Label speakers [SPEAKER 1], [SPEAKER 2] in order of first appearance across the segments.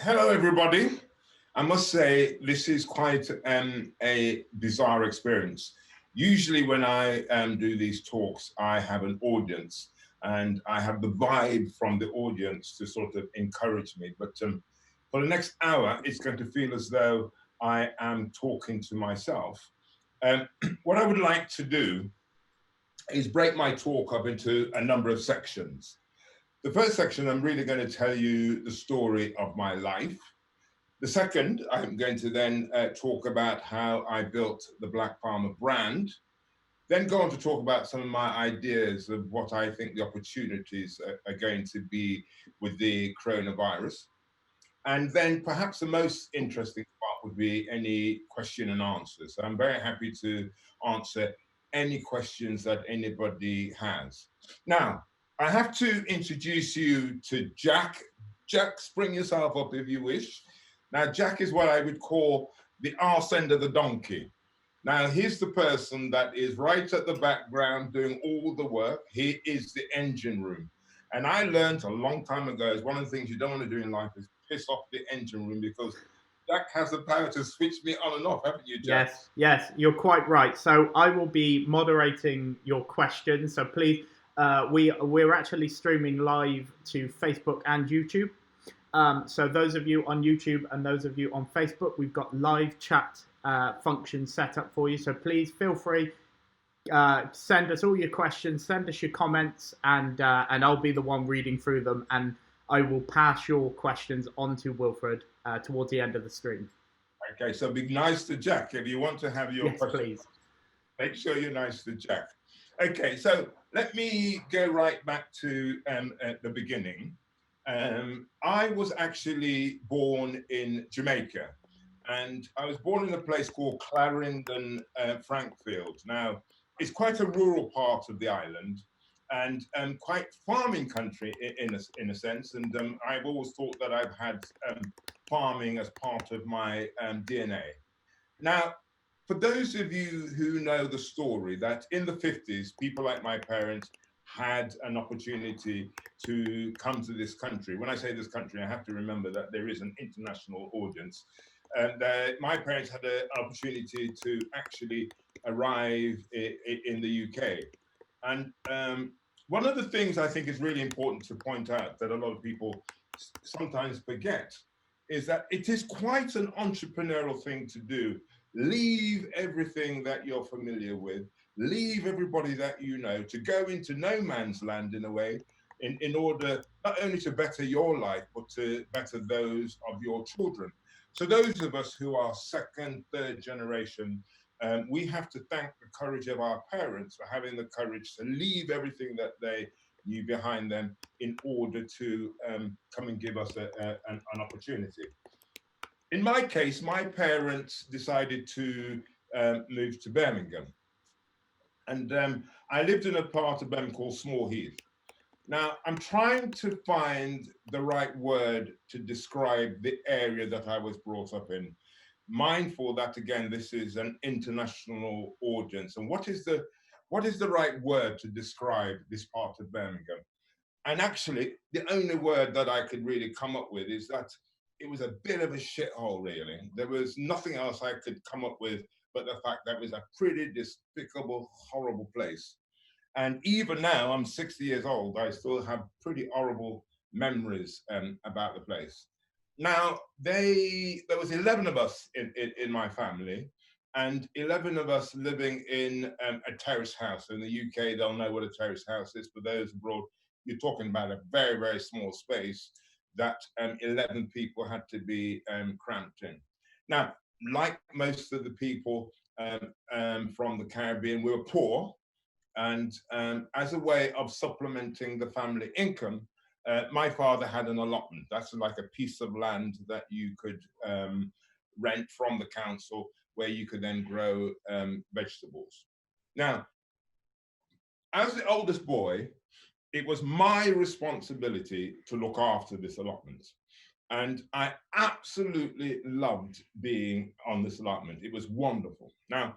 [SPEAKER 1] Hello, everybody. I must say this is quite a bizarre experience. Usually when I do these talks, I have an audience and I have the vibe from the audience to sort of encourage me. But for the next hour, it's going to feel as though I am talking to myself. What I would like to do is break my talk up into a number of sections. The first section, I'm really going to tell you the story of my life. The second, I'm going to then talk about how I built the Black Farmer brand, then go on to talk about some of my ideas of what I think the opportunities are going to be with the coronavirus. And then perhaps the most interesting part would be any question and answers. So I'm very happy to answer any questions that anybody has. Now, I have to introduce you to Jack. Jack, spring yourself up if you wish. Now, Jack is what I would call the arse end of the donkey. Now, he's the person that is right at the background doing all the work. He is the engine room. And I learned a long time ago is one of the things you don't want to do in life is piss off the engine room, because Jack has the power to switch me on and off, haven't you, Jack?
[SPEAKER 2] Yes, you're quite right. So I will be moderating your questions. So please, we're actually streaming live to Facebook and YouTube. So those of you on YouTube and those of you on Facebook, we've got live chat functions set up for you. So please feel free, send us all your questions, send us your comments, and I'll be the one reading through them, and I will pass your questions on to Wilfred towards the end of the stream.
[SPEAKER 1] Okay, so be nice to Jack. If you want to have your questions,
[SPEAKER 2] please.
[SPEAKER 1] Make sure you're nice to Jack. Okay, so let me go right back to at the beginning. I was actually born in Jamaica, and I was born in a place called Clarendon, Frankfield. Now, it's quite a rural part of the island, and quite farming country in a sense. And I've always thought that I've had farming as part of my DNA. Now, for those of you who know the story, that in the 50s, people like my parents had an opportunity to come to this country. When I say this country, I have to remember that there is an international audience. My parents had an opportunity to actually arrive in the UK. And one of the things I think is really important to point out that a lot of people sometimes forget is that it is quite an entrepreneurial thing to do. Leave everything that you're familiar with, leave everybody that you know, to go into no man's land in a way, in order not only to better your life, but to better those of your children. So those of us who are second, third generation, we have to thank the courage of our parents for having the courage to leave everything that they knew behind them in order to come and give us an opportunity. In my case, my parents decided to move to Birmingham. And I lived in a part of Birmingham called Small Heath. Now, I'm trying to find the right word to describe the area that I was brought up in. Mindful that, again, this is an international audience. And what is the right word to describe this part of Birmingham? And actually, the only word that I could really come up with is that it was a bit of a shithole, really. There was nothing else I could come up with but the fact that it was a pretty despicable, horrible place. And even now, I'm 60 years old, I still have pretty horrible memories about the place. Now, there was 11 of us in my family, and 11 of us living in a terrace house. In the UK, they'll know what a terrace house is. For those abroad, you're talking about a very, very small space that 11 people had to be cramped in. Now, like most of the people from the Caribbean, we were poor. And as a way of supplementing the family income, my father had an allotment. That's like a piece of land that you could rent from the council, where you could then grow vegetables. Now, as the oldest boy, it was my responsibility to look after this allotment. And I absolutely loved being on this allotment. It was wonderful. Now,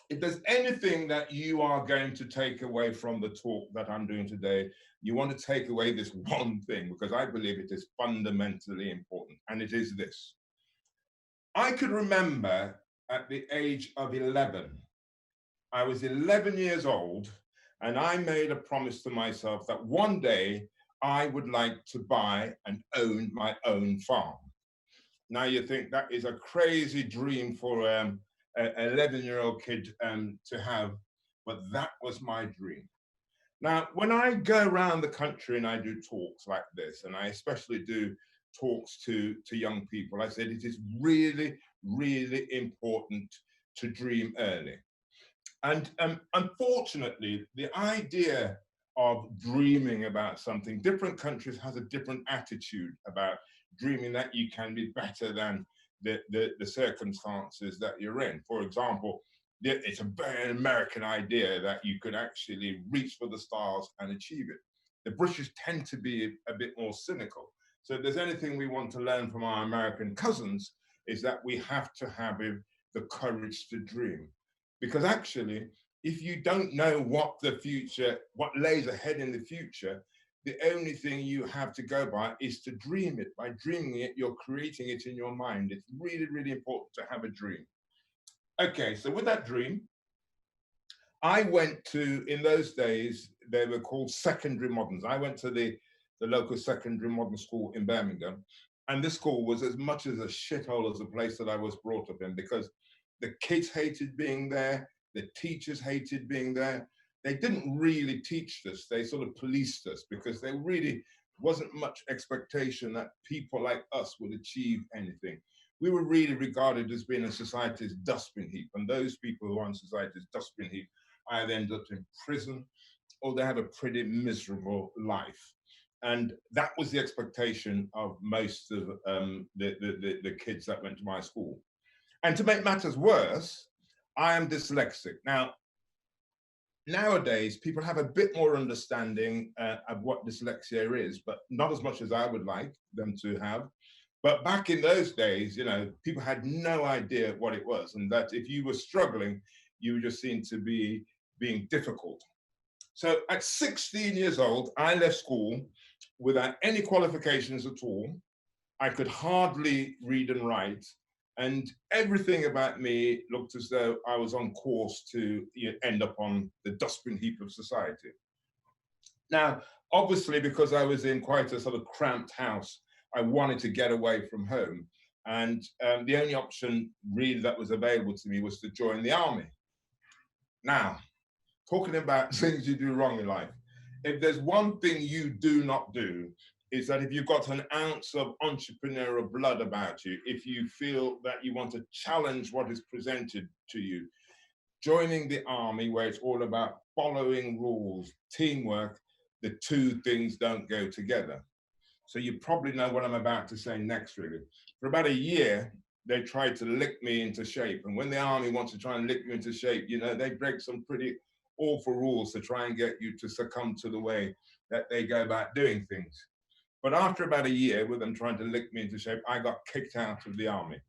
[SPEAKER 1] if there's anything that you are going to take away from the talk that I'm doing today, you want to take away this one thing, because I believe it is fundamentally important. and it is this. I could remember at the age of 11, I was 11 years old, and I made a promise to myself that one day I would like to buy and own my own farm. Now you think that is a crazy dream for an 11-year-old kid to have, but that was my dream. Now, when I go around the country and I do talks like this, and I especially do talks to young people, I said it is really, really important to dream early. And unfortunately, the idea of dreaming about something, different countries has a different attitude about dreaming that you can be better than the circumstances that you're in. For example, it's a very American idea that you could actually reach for the stars and achieve it. The British tend to be a bit more cynical. So if there's anything we want to learn from our American cousins, is that we have to have the courage to dream. Because actually, if you don't know what lays ahead in the future, the only thing you have to go by is to dream it. By dreaming it, you're creating it in your mind. It's really, really important to have a dream. Okay, so with that dream, I went to, in those days, they were called secondary moderns. I went to the local secondary modern school in Birmingham, and this school was as much as a shithole as the place that I was brought up in, because the kids hated being there, the teachers hated being there. They didn't really teach us, they sort of policed us, because there really wasn't much expectation that people like us would achieve anything. We were really regarded as being in society's dustbin heap, and those people who are in society's dustbin heap either end up in prison or they have a pretty miserable life. And that was the expectation of most of the kids that went to my school. And to make matters worse, I am dyslexic. Now, nowadays, people have a bit more understanding of what dyslexia is, but not as much as I would like them to have. But back in those days, you know, people had no idea what it was, and that if you were struggling, you were just seen to be being difficult. So at 16 years old, I left school without any qualifications at all. I could hardly read and write, and everything about me looked as though I was on course to end up on the dustbin heap of society. Now, obviously, because I was in quite a sort of cramped house, I wanted to get away from home. And the only option really that was available to me was to join the army. Now, talking about things you do wrong in life, if there's one thing you do not do, is that if you've got an ounce of entrepreneurial blood about you, if you feel that you want to challenge what is presented to you, joining the army, where it's all about following rules, teamwork, the two things don't go together. So you probably know what I'm about to say next, really. For about a year, they tried to lick me into shape. And when the army wants to try and lick you into shape, you know, they break some pretty awful rules to try and get you to succumb to the way that they go about doing things. But after about a year with them trying to lick me into shape, I got kicked out of the army.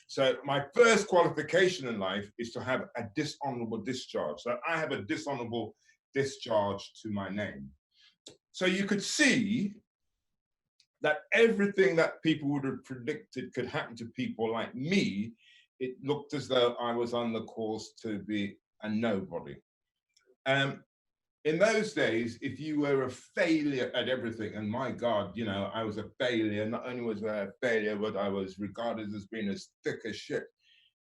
[SPEAKER 1] So my first qualification in life is to have a dishonorable discharge. So I have a dishonorable discharge to my name. So you could see that everything that people would have predicted could happen to people like me, it looked as though I was on the course to be a nobody. In those days, if you were a failure at everything, and my God, you know, I was a failure, not only was I a failure, but I was regarded as being as thick as shit.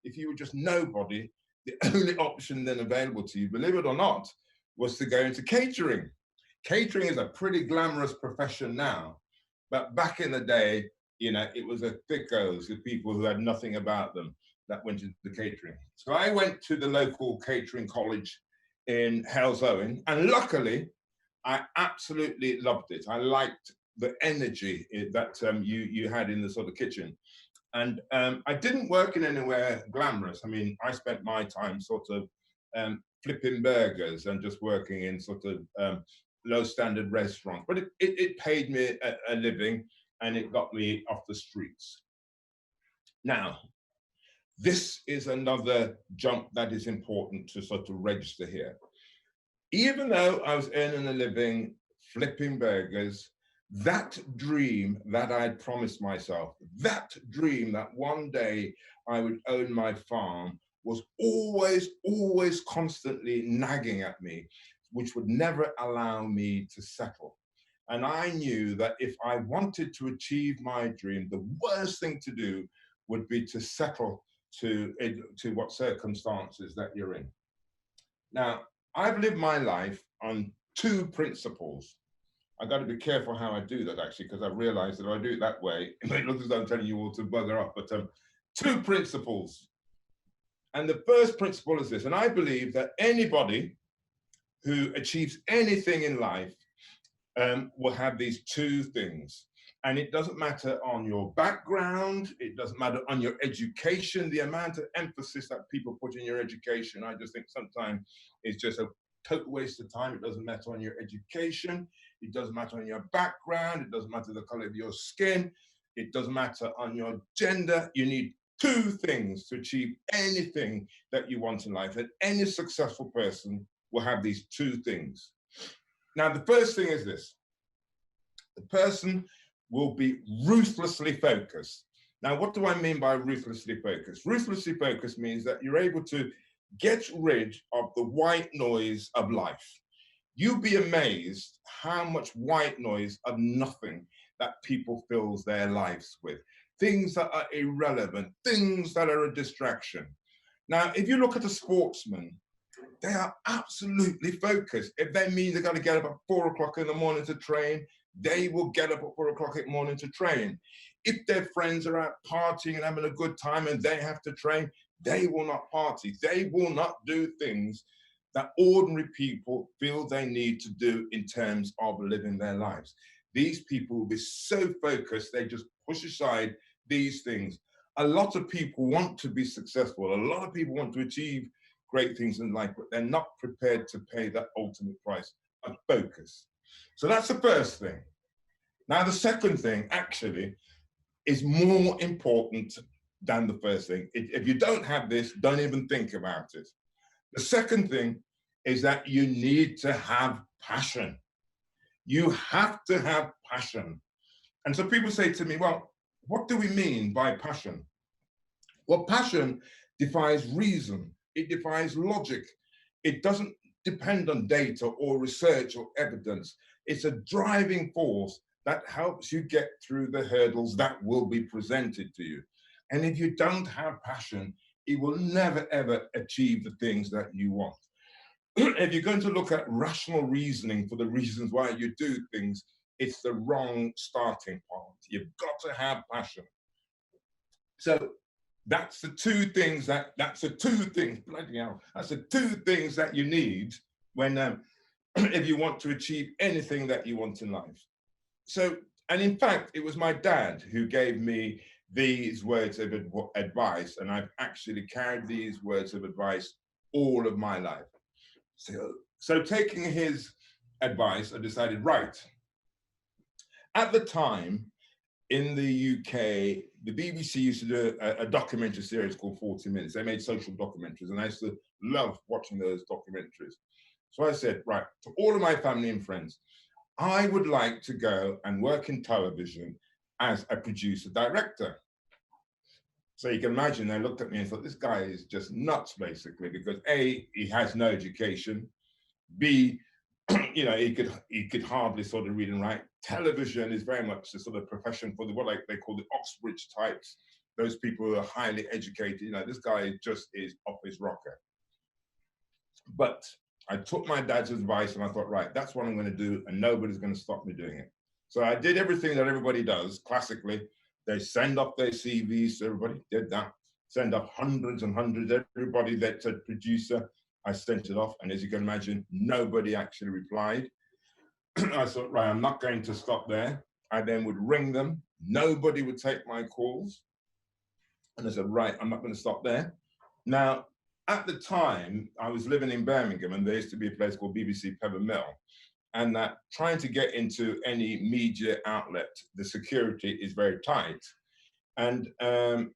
[SPEAKER 1] If you were just nobody, the only option then available to you, believe it or not, was to go into catering. Catering is a pretty glamorous profession now, but back in the day, you know, it was a thickos, the people who had nothing about them that went into the catering. So I went to the local catering college in Halesowen, and luckily, I absolutely loved it. I liked the energy that you had in the sort of kitchen. And I didn't work in anywhere glamorous. I mean, I spent my time sort of flipping burgers and just working in sort of low standard restaurants, but it paid me a living, and it got me off the streets. Now, this is another jump that is important to sort of register here. Even though I was earning a living flipping burgers, that dream that I'd promised myself, that dream that one day I would own my farm, was always constantly nagging at me, which would never allow me to settle. And I knew that if I wanted to achieve my dream, the worst thing to do would be to settle to what circumstances that you're in. Now, I've lived my life on two principles. I got to be careful how I do that, actually, because I've realized that if I do it that way, it looks as though I'm telling you all to bugger up. But two principles. And the first principle is this, and I believe that anybody who achieves anything in life will have these two things. And it doesn't matter on your background, it doesn't matter on your education, the amount of emphasis that people put in your education, I just think sometimes it's just a total waste of time. It doesn't matter on your education, it doesn't matter on your background, it doesn't matter the color of your skin, it doesn't matter on your gender. You need two things to achieve anything that you want in life, and any successful person will have these two things. Now, the first thing is this: the person will be ruthlessly focused. Now, what do I mean by ruthlessly focused? Ruthlessly focused means that you're able to get rid of the white noise of life. You'd be amazed how much white noise of nothing that people fill their lives with. Things that are irrelevant, things that are a distraction. Now, if you look at a sportsman, they are absolutely focused. If they mean they're going to get up at 4 o'clock in the morning to train, they will get up at 4 o'clock in the morning to train. If their friends are out partying and having a good time and they have to train, they will not party. They will not do things that ordinary people feel they need to do in terms of living their lives. These people will be so focused, they just push aside these things. A lot of people want to be successful. A lot of people want to achieve great things in life, but they're not prepared to pay that ultimate price of focus. So that's the first thing. Now, the second thing actually is more important than the first thing. If you don't have this, don't even think about it. The second thing is that you need to have passion. You have to have passion. And so people say to me, well, what do we mean by passion? Well, passion defies reason. It defies logic. It doesn't depend on data or research or evidence. It's a driving force that helps you get through the hurdles that will be presented to you. And if you don't have passion, you will never, ever achieve the things that you want. If you're going to look at rational reasoning for the reasons why you do things, it's the wrong starting point. You've got to have passion. So that's the two things bloody hell, that's the two things that you need when, if you want to achieve anything that you want in life. So, and in fact, it was my dad who gave me these words of advice, and I've actually carried these words of advice all of my life. So taking his advice, I decided, right, at the time in the UK, the BBC used to do a documentary series called 40 Minutes. They made social documentaries, and I used to love watching those documentaries. So I said, right, to all of my family and friends, I would like to go and work in television as a producer director. So you can imagine they looked at me and thought, this guy is just nuts, basically, because A, he has no education, B, you know, he could hardly sort of read and write. Television is very much the sort of profession for what they call the Oxbridge types, those people who are highly educated. You know, this guy just is off his rocker. But I took my dad's advice and I thought, right, that's what I'm going to do, and nobody's going to stop me doing it. So I did everything that everybody does classically. They send off their CVs to everybody, did that. Send off hundreds and hundreds, everybody that said producer, I sent it off. And as you can imagine, nobody actually replied. I thought, right, I'm not going to stop there. I then would ring them. Nobody would take my calls. And I said, right, I'm not going to stop there. Now, at the time, I was living in Birmingham, and there used to be a place called BBC Pebble Mill. And that trying to get into any media outlet, the security is very tight. And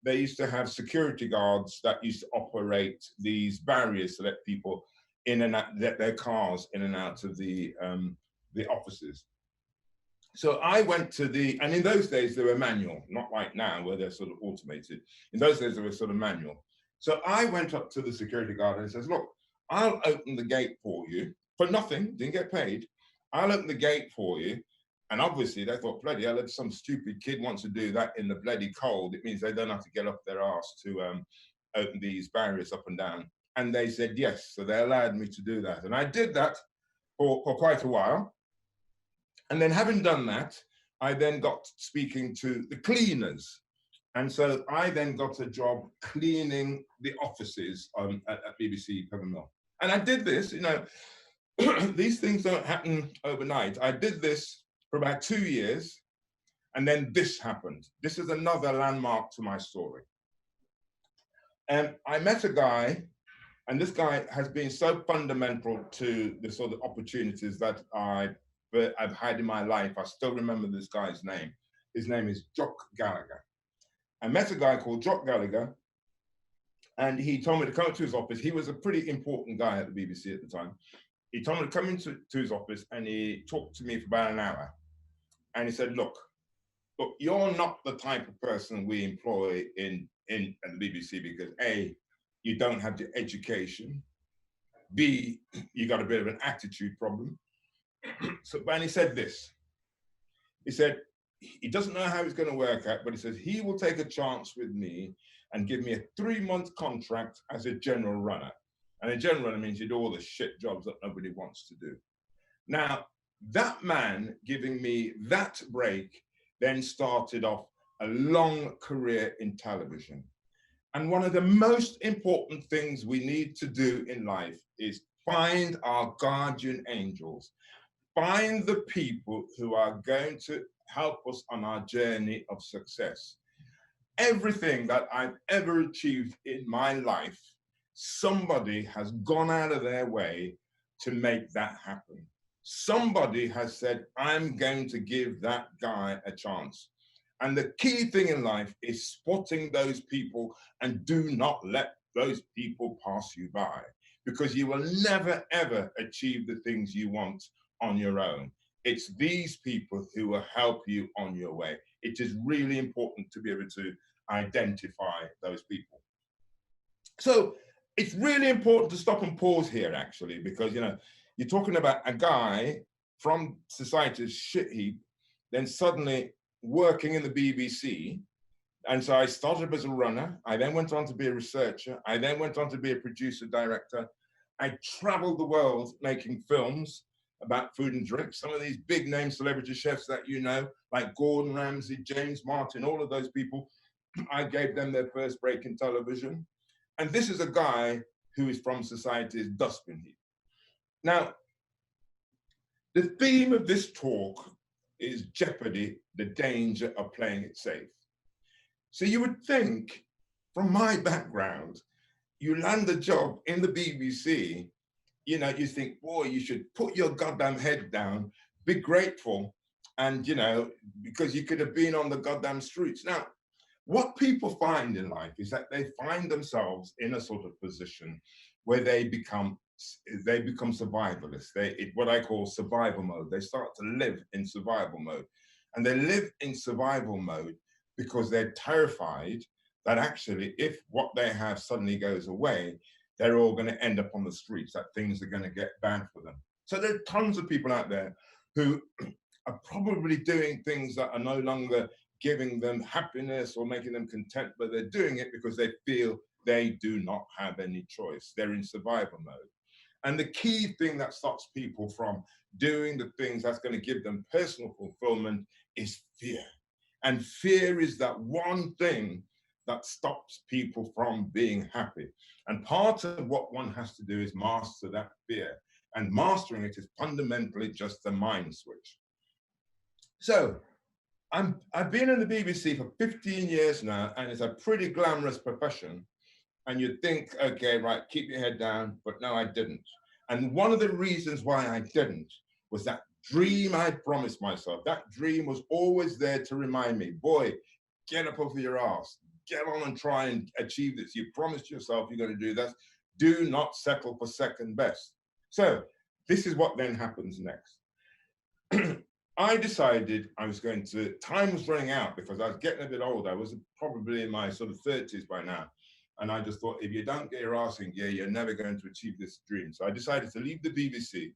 [SPEAKER 1] they used to have security guards that used to operate these barriers to let people in and out, let their cars in and out of the offices. So I went to and in those days they were manual, not like now where they're sort of automated. In those days they were sort of manual. So I went up to the security guard and says, look, I'll open the gate for you for nothing, didn't get paid. I'll open the gate for you. And obviously they thought, bloody hell, if some stupid kid wants to do that in the bloody cold, it means they don't have to get up their arse to open these barriers up and down. And they said yes, so they allowed me to do that. And I did that for quite a while. And then having done that, I then got speaking to the cleaners. And so I then got a job cleaning the offices at BBC Pebble. And I did this, you know, these things don't happen overnight. I did this for about 2 years, and then this happened. This is another landmark to my story. And I met a guy, and this guy has been so fundamental to the sort of opportunities that I've had in my life. I still remember this guy's name. His name is Jock Gallagher. I met a guy called Jock Gallagher, and he told me to come to his office. He was a pretty important guy at the BBC at the time. He told me to come into his office, and he talked to me for about an hour. And he said, look, you're not the type of person we employ at the BBC because A, you don't have the education. B, you got a bit of an attitude problem. And he said this. He said, he doesn't know how it's going to work out, but he says he will take a chance with me and give me a 3-month contract as a general runner. And a general runner means you do all the shit jobs that nobody wants to do. Now, that man giving me that break then started off a long career in television. And one of the most important things we need to do in life is find our guardian angels. Find the people who are going to help us on our journey of success. Everything that I've ever achieved in my life, somebody has gone out of their way to make that happen. Somebody has said, I'm going to give that guy a chance. And the key thing in life is spotting those people, and do not let those people pass you by, because you will never, ever achieve the things you want on your own. It's these people who will help you on your way. It is really important to be able to identify those people. So it's really important to stop and pause here, actually, because, you know, you're talking about a guy from society's shit heap, then suddenly working in the BBC. And so I started as a runner. I then went on to be a researcher. I then went on to be a producer, director. I traveled the world making films about food and drink. Some of these big name celebrity chefs that you know, like Gordon Ramsay, James Martin, all of those people, I gave them their first break in television. And this is a guy who is from society's dustbin heap. Now, the theme of this talk is Jeopardy, the danger of playing it safe. So you would think, from my background, you land a job in the BBC, you know, you think, boy, you should put your goddamn head down, be grateful, and, you know, because you could have been on the goddamn streets. Now, what people find in life is that they find themselves in a sort of position where they become survivalists. What I call survival mode. They start to live in survival mode. And they live in survival mode because they're terrified that actually if what they have suddenly goes away, they're all going to end up on the streets, that things are going to get bad for them. So there are tons of people out there who are probably doing things that are no longer giving them happiness or making them content, but they're doing it because they feel they do not have any choice. They're in survival mode. And the key thing that stops people from doing the things that's going to give them personal fulfillment is fear. And fear is that one thing that stops people from being happy. And part of what one has to do is master that fear. And mastering it is fundamentally just a mind switch. So I've been in the BBC for 15 years now, and it's a pretty glamorous profession. And you think, okay, right, keep your head down, but no, I didn't. And one of the reasons why I didn't was that dream I promised myself. That dream was always there to remind me, boy, get up off your ass, get on and try and achieve this. You promised yourself you're going to do that. Do not settle for second best. So this is what then happens next. I decided I was going to, time was running out because I was getting a bit older. I was probably in my sort of 30s by now. And I just thought, if you don't get your arse in gear, you're never going to achieve this dream. So I decided to leave the BBC.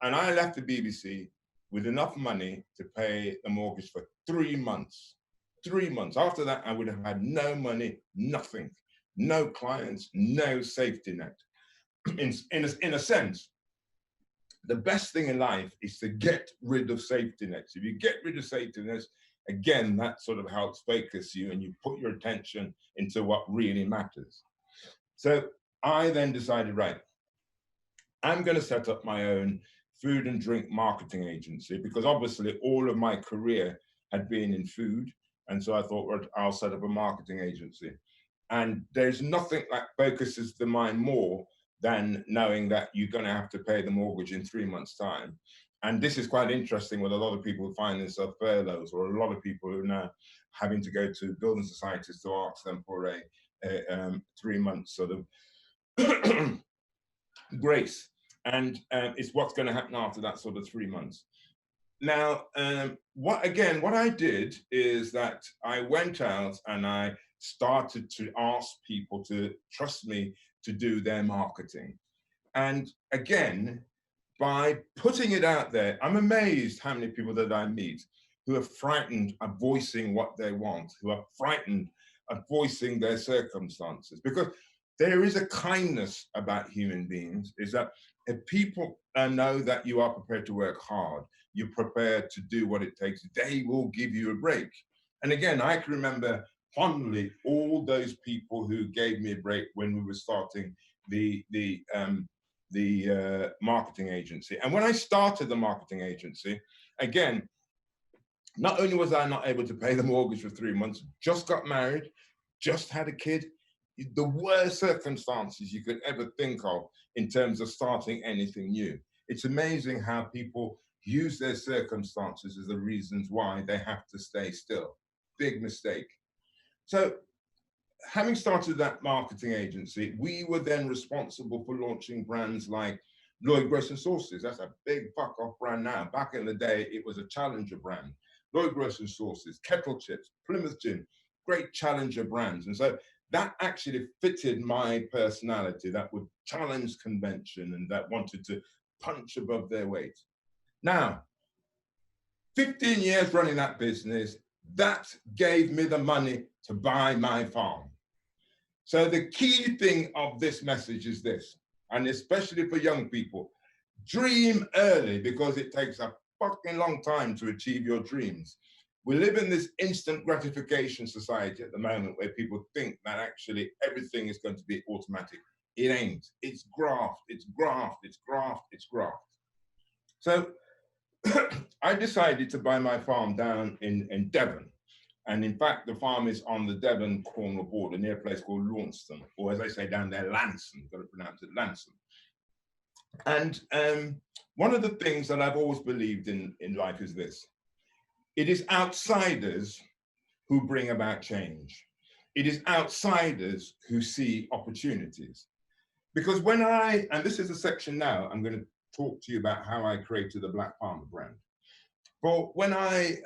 [SPEAKER 1] And I left the BBC with enough money to pay the mortgage for 3 months. 3 months. After that, I would have had no money, nothing, no clients, no safety net. In a sense, the best thing in life is to get rid of safety nets. If you get rid of safety nets, again, that sort of helps focus you and you put your attention into what really matters. So I then decided, right, I'm going to set up my own food and drink marketing agency because obviously all of my career had been in food. And so I thought, well, I'll set up a marketing agency. And there's nothing that focuses the mind more than knowing that you're going to have to pay the mortgage in 3 months' time. And this is quite interesting with a lot of people who find themselves furloughs, or a lot of people who are now having to go to building societies to ask them for a 3 months sort of grace. And it's what's going to happen after that sort of 3 months. Now, what I did is that I went out and I started to ask people to trust me to do their marketing. And again, by putting it out there, I'm amazed how many people that I meet who are frightened of voicing what they want, who are frightened of voicing their circumstances, because there is a kindness about human beings, is that if people know that you are prepared to work hard, you're prepared to do what it takes, they will give you a break. And again, I can remember fondly all those people who gave me a break when we were starting the marketing agency. And when I started the marketing agency, again, not only was I not able to pay the mortgage for 3 months, just got married, just had a kid, the worst circumstances you could ever think of in terms of starting anything new. It's amazing how people use their circumstances as the reasons why they have to stay still. Big mistake. So having started that marketing agency, we were then responsible for launching brands like Lloyd Grocery Sauces. That's a big fuck off brand now. Back in the day, it was a challenger brand. Lloyd Grocery Sauces, Kettle Chips, Plymouth Gin, great challenger brands. And so that actually fitted my personality, that would challenge convention and that wanted to punch above their weight. Now, 15 years running that business, that gave me the money to buy my farm. So the key thing of this message is this, and especially for young people, dream early, because it takes a fucking long time to achieve your dreams. We live in this instant gratification society at the moment where people think that actually everything is going to be automatic. It ain't. It's graft, it's graft, it's graft, it's graft. So I decided to buy my farm down in Devon. And in fact, the farm is on the Devon-Cornwall border near a place called Launceston, or as they say down there, Lanston. You've got to pronounce it Lanston. And one of the things that I've always believed in life is this. It is outsiders who bring about change. It is outsiders who see opportunities. Because when and this is a section now, I'm going to talk to you about how I created the Black Farmer brand. But when I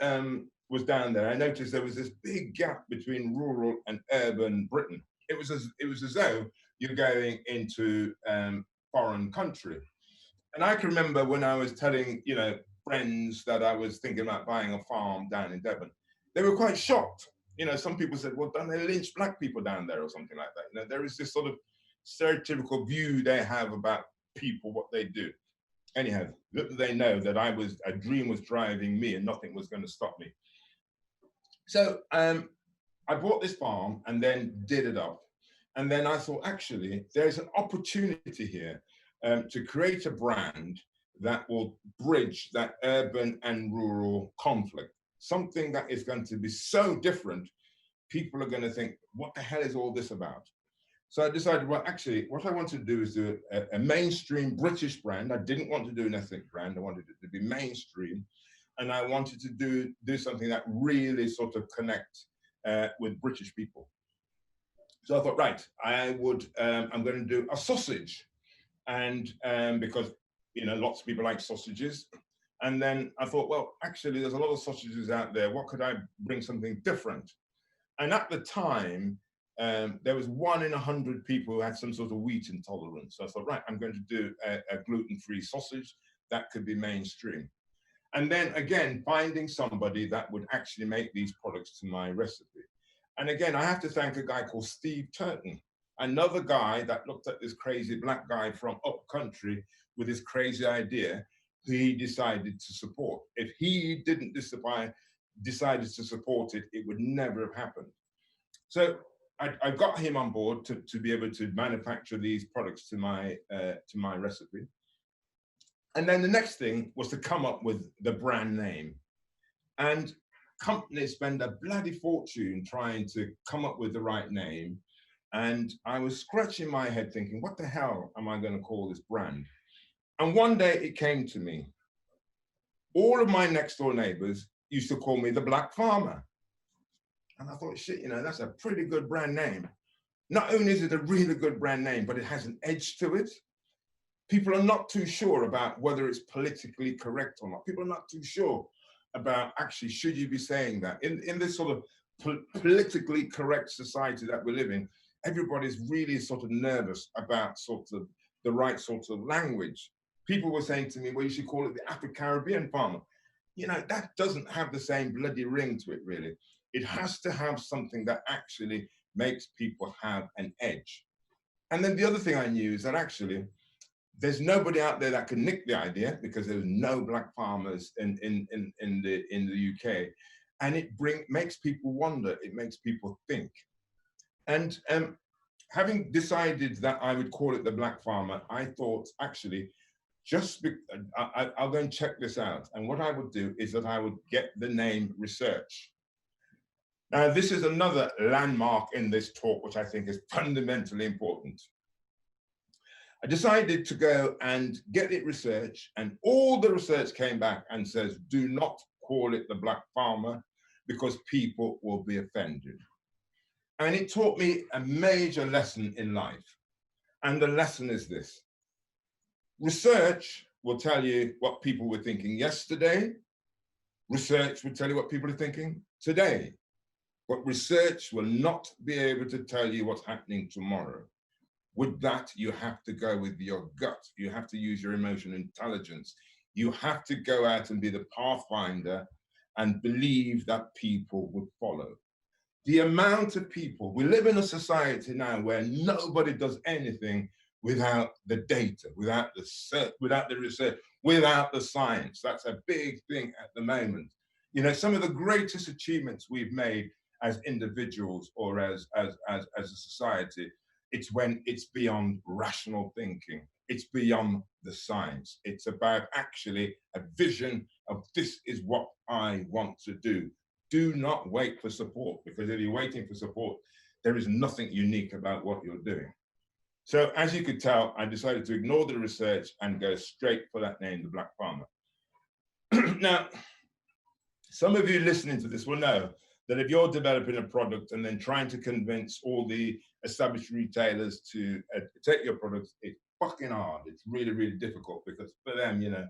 [SPEAKER 1] was down there, I noticed there was this big gap between rural and urban Britain. It was as though you're going into foreign country. And I can remember when I was telling, friends that I was thinking about buying a farm down in Devon, they were quite shocked. Some people said, well, don't they lynch black people down there or something like that? There is this sort of stereotypical view they have about people, what they do. Anyhow, little did they know that a dream was driving me and nothing was going to stop me. So I bought this farm and then did it up. And then I thought, actually, there's an opportunity here to create a brand that will bridge that urban and rural conflict. Something that is going to be so different, people are going to think, what the hell is all this about? So I decided, well, actually, what I wanted to do is do a mainstream British brand. I didn't want to do an ethnic brand. I wanted it to be mainstream. And I wanted to do something that really sort of connect with British people. So I thought, right, I'm going to do a sausage. And because, lots of people like sausages. And then I thought, well, actually, there's a lot of sausages out there. What could I bring something different? And at the time, there was 1 in 100 people who had some sort of wheat intolerance. So I thought, right, I'm going to do a gluten-free sausage that could be mainstream. And then again, finding somebody that would actually make these products to my recipe. And again, I have to thank a guy called Steve Turton, another guy that looked at this crazy black guy from up country with this crazy idea, who he decided to support. If he didn't decided to support it, it would never have happened. So I got him on board to be able to manufacture these products to my recipe. And then the next thing was to come up with the brand name. And companies spend a bloody fortune trying to come up with the right name. And I was scratching my head thinking, what the hell am I going to call this brand? And one day it came to me. All of my next door neighbors used to call me the Black Farmer. And I thought, shit, you know, that's a pretty good brand name. Not only is it a really good brand name, but it has an edge to it. People are not too sure about whether it's politically correct or not. People are not too sure about actually, should you be saying that? In this sort of politically correct society that we live in, everybody's really sort of nervous about sort of the right sort of language. People were saying to me, well, you should call it the Afro-Caribbean farmer. You know, that doesn't have the same bloody ring to it, really. It has to have something that actually makes people have an edge. And then the other thing I knew is that actually, there's nobody out there that can nick the idea, because there's no black farmers in the UK. And it makes people wonder, it makes people think. And having decided that I would call it the Black Farmer, I thought, actually, I'll go and check this out. And what I would do is that I would get the name research. Now, this is another landmark in this talk, which I think is fundamentally important. I decided to go and get it researched, and all the research came back and says, do not call it the Black Farmer, because people will be offended. And it taught me a major lesson in life. And the lesson is this. Research will tell you what people were thinking yesterday. Research will tell you what people are thinking today. But research will not be able to tell you what's happening tomorrow. With that, you have to go with your gut. You have to use your emotional intelligence. You have to go out and be the pathfinder and believe that people would follow. The amount of people, we live in a society now where nobody does anything without the data, without the research, without the science. That's a big thing at the moment. You know, some of the greatest achievements we've made as individuals or as a society, it's when it's beyond rational thinking. It's beyond the science. It's about actually a vision of this is what I want to do. Do not wait for support, because if you're waiting for support, there is nothing unique about what you're doing. So as you could tell, I decided to ignore the research and go straight for that name, the Black Farmer. Now, some of you listening to this will know that if you're developing a product and then trying to convince all the established retailers to take your products, it's fucking hard. It's really, really difficult, because for them, you know,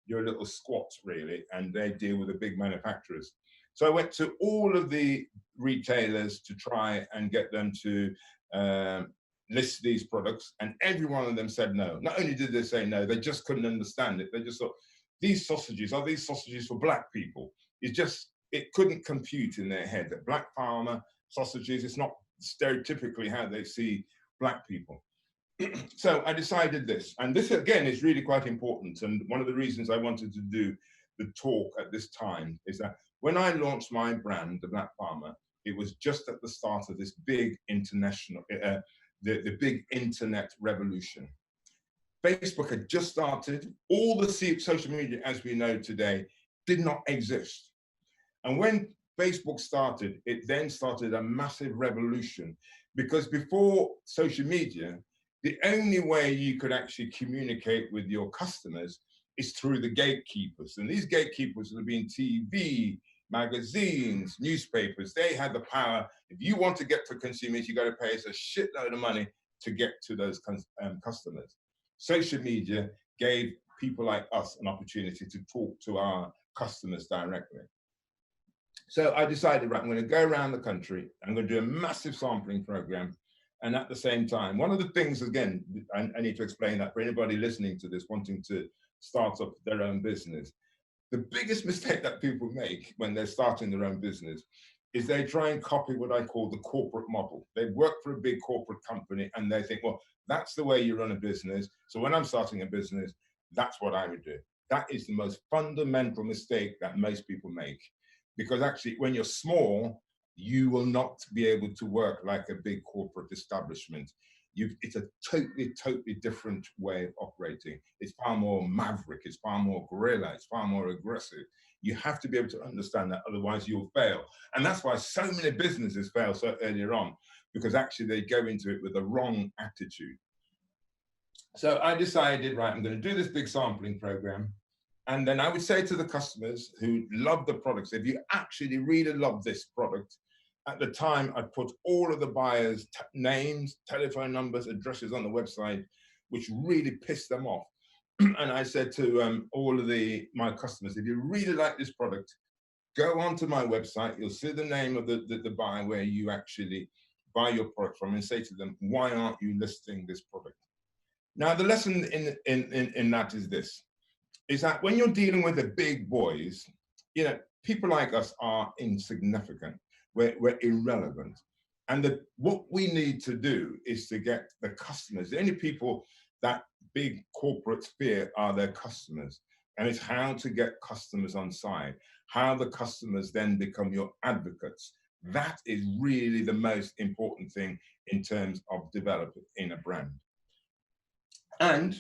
[SPEAKER 1] you're little squats really, and they deal with the big manufacturers. So I went to all of the retailers to try and get them to list these products, and every one of them said no. Not only did they say no, they just couldn't understand it. They just thought, these sausages, are these sausages for black people? It couldn't compute in their head that Black Farmer sausages, it's not stereotypically how they see black people. So I decided this, and this again is really quite important. And one of the reasons I wanted to do the talk at this time is that when I launched my brand, the Black Farmer, it was just at the start of this big international, the big internet revolution. Facebook had just started. All the social media as we know today did not exist. And when Facebook started, it then started a massive revolution, because before social media, the only way you could actually communicate with your customers is through the gatekeepers. And these gatekeepers would have been TV, magazines, newspapers. They had the power. If you want to get to consumers, you got to pay us a shitload of money to get to those customers. Social media gave people like us an opportunity to talk to our customers directly. So I decided, right, I'm going to go around the country. I'm going to do a massive sampling program. And at the same time, one of the things, again, I need to explain that for anybody listening to this, wanting to start up their own business, the biggest mistake that people make when they're starting their own business is they try and copy what I call the corporate model. They work for a big corporate company and they think, well, that's the way you run a business. So when I'm starting a business, that's what I would do. That is the most fundamental mistake that most people make. Because actually, when you're small, you will not be able to work like a big corporate establishment. It's a totally different way of operating. It's far more maverick, it's far more guerrilla, it's far more aggressive. You have to be able to understand that, otherwise you'll fail. And that's why so many businesses fail so earlier on, because actually they go into it with the wrong attitude. So I decided, right, I'm going to do this big sampling program. And then I would say to the customers who love the products, if you actually really love this product, at the time I put all of the buyers' names, telephone numbers, addresses on the website, which really pissed them off. And I said to all of my customers, if you really like this product, go onto my website, you'll see the name of the buyer where you actually buy your product from, and say to them, why aren't you listing this product? Now, the lesson in that is this, is that when you're dealing with the big boys, you know, people like us are insignificant. We're irrelevant. And what we need to do is to get the customers. The only people that big corporates fear are their customers. And it's how to get customers on side, how the customers then become your advocates. That is really the most important thing in terms of developing in a brand. And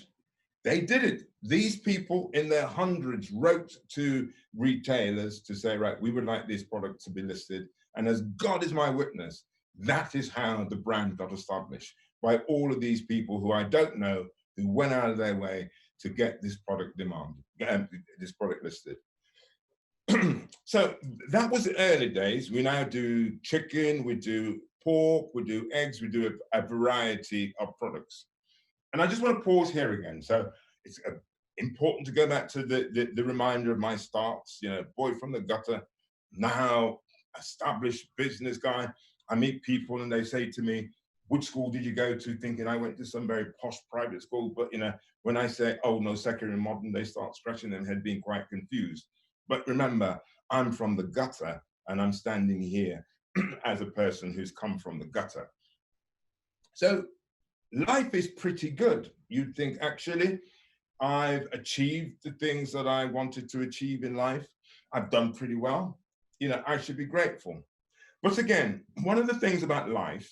[SPEAKER 1] they did it. These people in their hundreds wrote to retailers to say, right, we would like this product to be listed. And as God is my witness, that is how the brand got established, by all of these people who I don't know, who went out of their way to get this product this product listed. So that was the early days. We now do chicken, we do pork, we do eggs, we do a variety of products. And I just want to pause here again. So it's important to go back to the reminder of my starts, you know, boy from the gutter, now established business guy. I meet people and they say to me, which school did you go to? Thinking I went to some very posh private school. But, you know, when I say, oh, no, secular and modern, they start scratching their head, being quite confused. But remember, I'm from the gutter and I'm standing here as a person who's come from the gutter. So life is pretty good. You'd think, actually, I've achieved the things that I wanted to achieve in life. I've done pretty well. You know, I should be grateful. But again, one of the things about life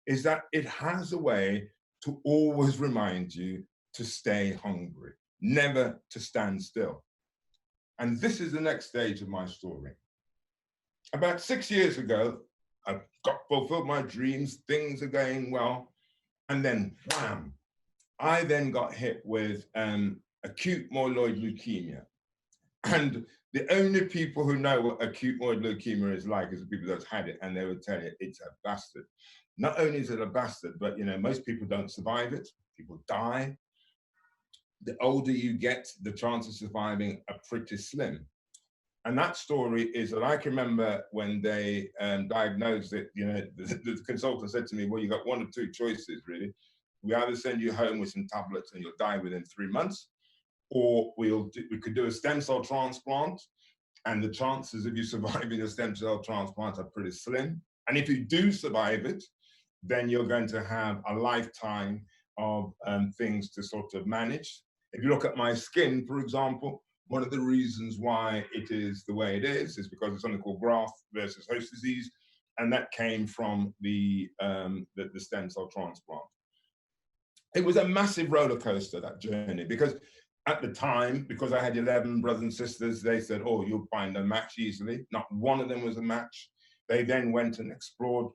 [SPEAKER 1] is that it has a way to always remind you to stay hungry, never to stand still. And this is the next stage of my story. About 6 years ago, I fulfilled my dreams, things are going well. And then, wham, I then got hit with acute myeloid leukemia. And the only people who know what acute myeloid leukemia is like is the people that's had it, and they would tell you it's a bastard. Not only is it a bastard, but you know, most people don't survive it. People die. The older you get, the chances of surviving are pretty slim. And that story is that I can remember when they diagnosed it, you know, the consultant said to me, well, you got one of two choices, really. We either send you home with some tablets and you'll die within 3 months, or we could do a stem cell transplant, and the chances of you surviving a stem cell transplant are pretty slim. And if you do survive it, then you're going to have a lifetime of things to sort of manage. If you look at my skin, for example, one of the reasons why it is the way it is because it's something called graft versus host disease, and that came from the stem cell transplant. It was a massive roller coaster, that journey, because at the time, because I had 11 brothers and sisters, they said, oh, you'll find a match easily. Not one of them was a match. They then went and explored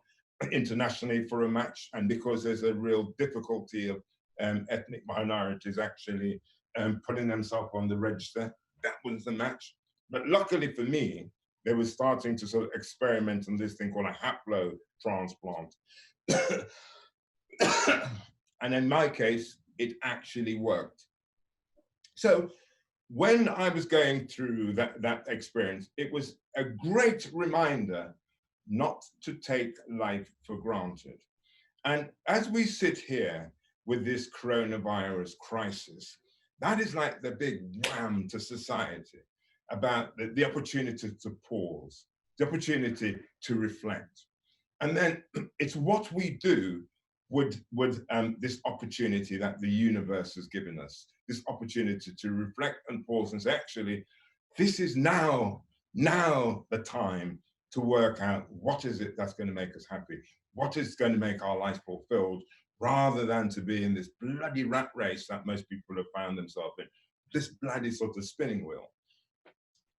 [SPEAKER 1] internationally for a match. And because there's a real difficulty of ethnic minorities actually putting themselves on the register, that was the match. But luckily for me, they were starting to sort of experiment on this thing called a haplo transplant. And in my case, it actually worked. So when I was going through that experience, it was a great reminder not to take life for granted. And as we sit here with this coronavirus crisis, that is like the big wham to society about the opportunity to pause, the opportunity to reflect. And then it's what we do with this opportunity that the universe has given us, this opportunity to reflect and pause and say, actually, this is now the time to work out what is it that's going to make us happy, what is going to make our life fulfilled, rather than to be in this bloody rat race that most people have found themselves in, this bloody sort of spinning wheel.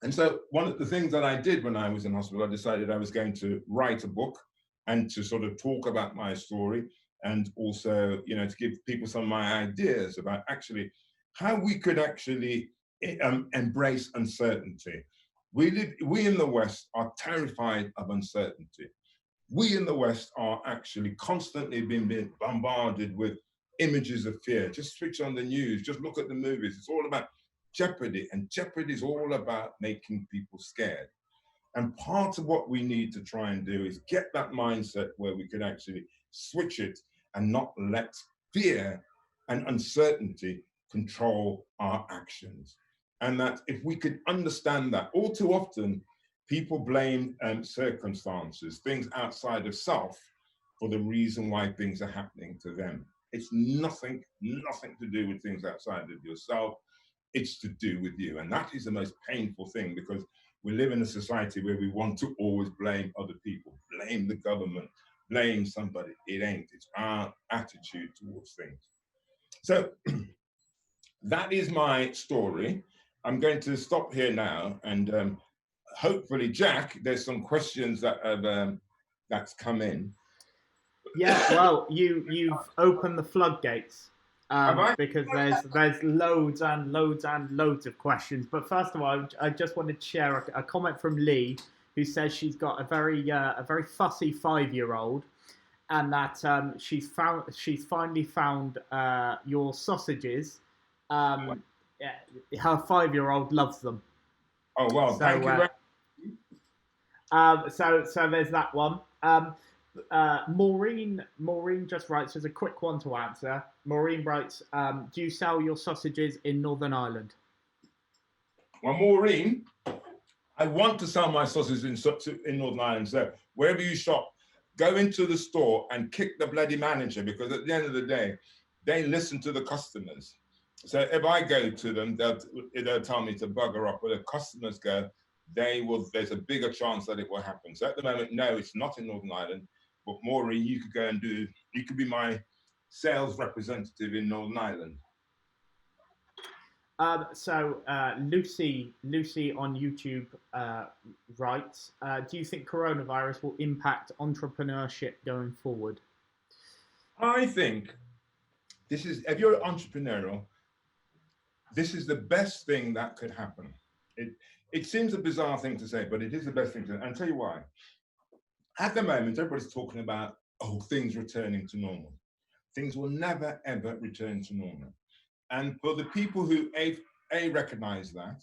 [SPEAKER 1] And so one of the things that I did when I was in hospital, I decided I was going to write a book and to sort of talk about my story, and also, you know, to give people some of my ideas about actually how we could actually embrace uncertainty. We in the West are terrified of uncertainty. We in the West are actually constantly being bombarded with images of fear. Just switch on the news, just look at the movies. It's all about Jeopardy, and Jeopardy is all about making people scared. And part of what we need to try and do is get that mindset where we can actually switch it and not let fear and uncertainty control our actions. And that if we could understand that, all too often, people blame circumstances, things outside of self, for the reason why things are happening to them. It's nothing to do with things outside of yourself. It's to do with you. And that is the most painful thing, because we live in a society where we want to always blame other people, blame the government, blame somebody. It ain't. It's our attitude towards things. So that is my story. I'm going to stop here now, and hopefully, Jack, there's some questions that have that's come in.
[SPEAKER 2] Yeah, well, you've opened the floodgates. Because there's loads and loads and loads of questions. But first of all, I just wanted to share a comment from Lee, who says she's got a very fussy 5-year-old, and that she's finally found your sausages. Her 5-year-old loves them.
[SPEAKER 1] Oh well, so, thank you.
[SPEAKER 2] So there's that one. Maureen just writes, as a quick one to answer. Maureen writes, do you sell your sausages in Northern Ireland?
[SPEAKER 1] Well, Maureen, I want to sell my sausages in Northern Ireland. So wherever you shop, go into the store and kick the bloody manager, because at the end of the day, they listen to the customers. So if I go to them, they'll tell me to bugger off. But if customers go, there's a bigger chance that it will happen. So at the moment, no, it's not in Northern Ireland. But Maureen, you could be my sales representative in Northern Ireland.
[SPEAKER 2] Lucy on YouTube writes, do you think coronavirus will impact entrepreneurship going forward?
[SPEAKER 1] I think if you're entrepreneurial, this is the best thing that could happen. It seems a bizarre thing to say, but it is the best thing to, and I'll tell you why. At the moment, everybody's talking about, things returning to normal. Things will never, ever return to normal. And for the people who recognize that,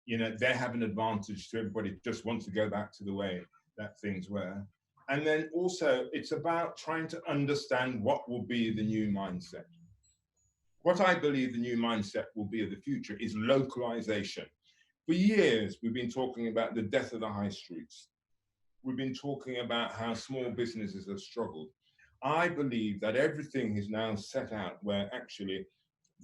[SPEAKER 1] they have an advantage to everybody just wants to go back to the way that things were. And then also, it's about trying to understand what will be the new mindset. What I believe the new mindset will be of the future is localization. For years, we've been talking about the death of the high streets. We've been talking about how small businesses have struggled. I believe that everything is now set out where actually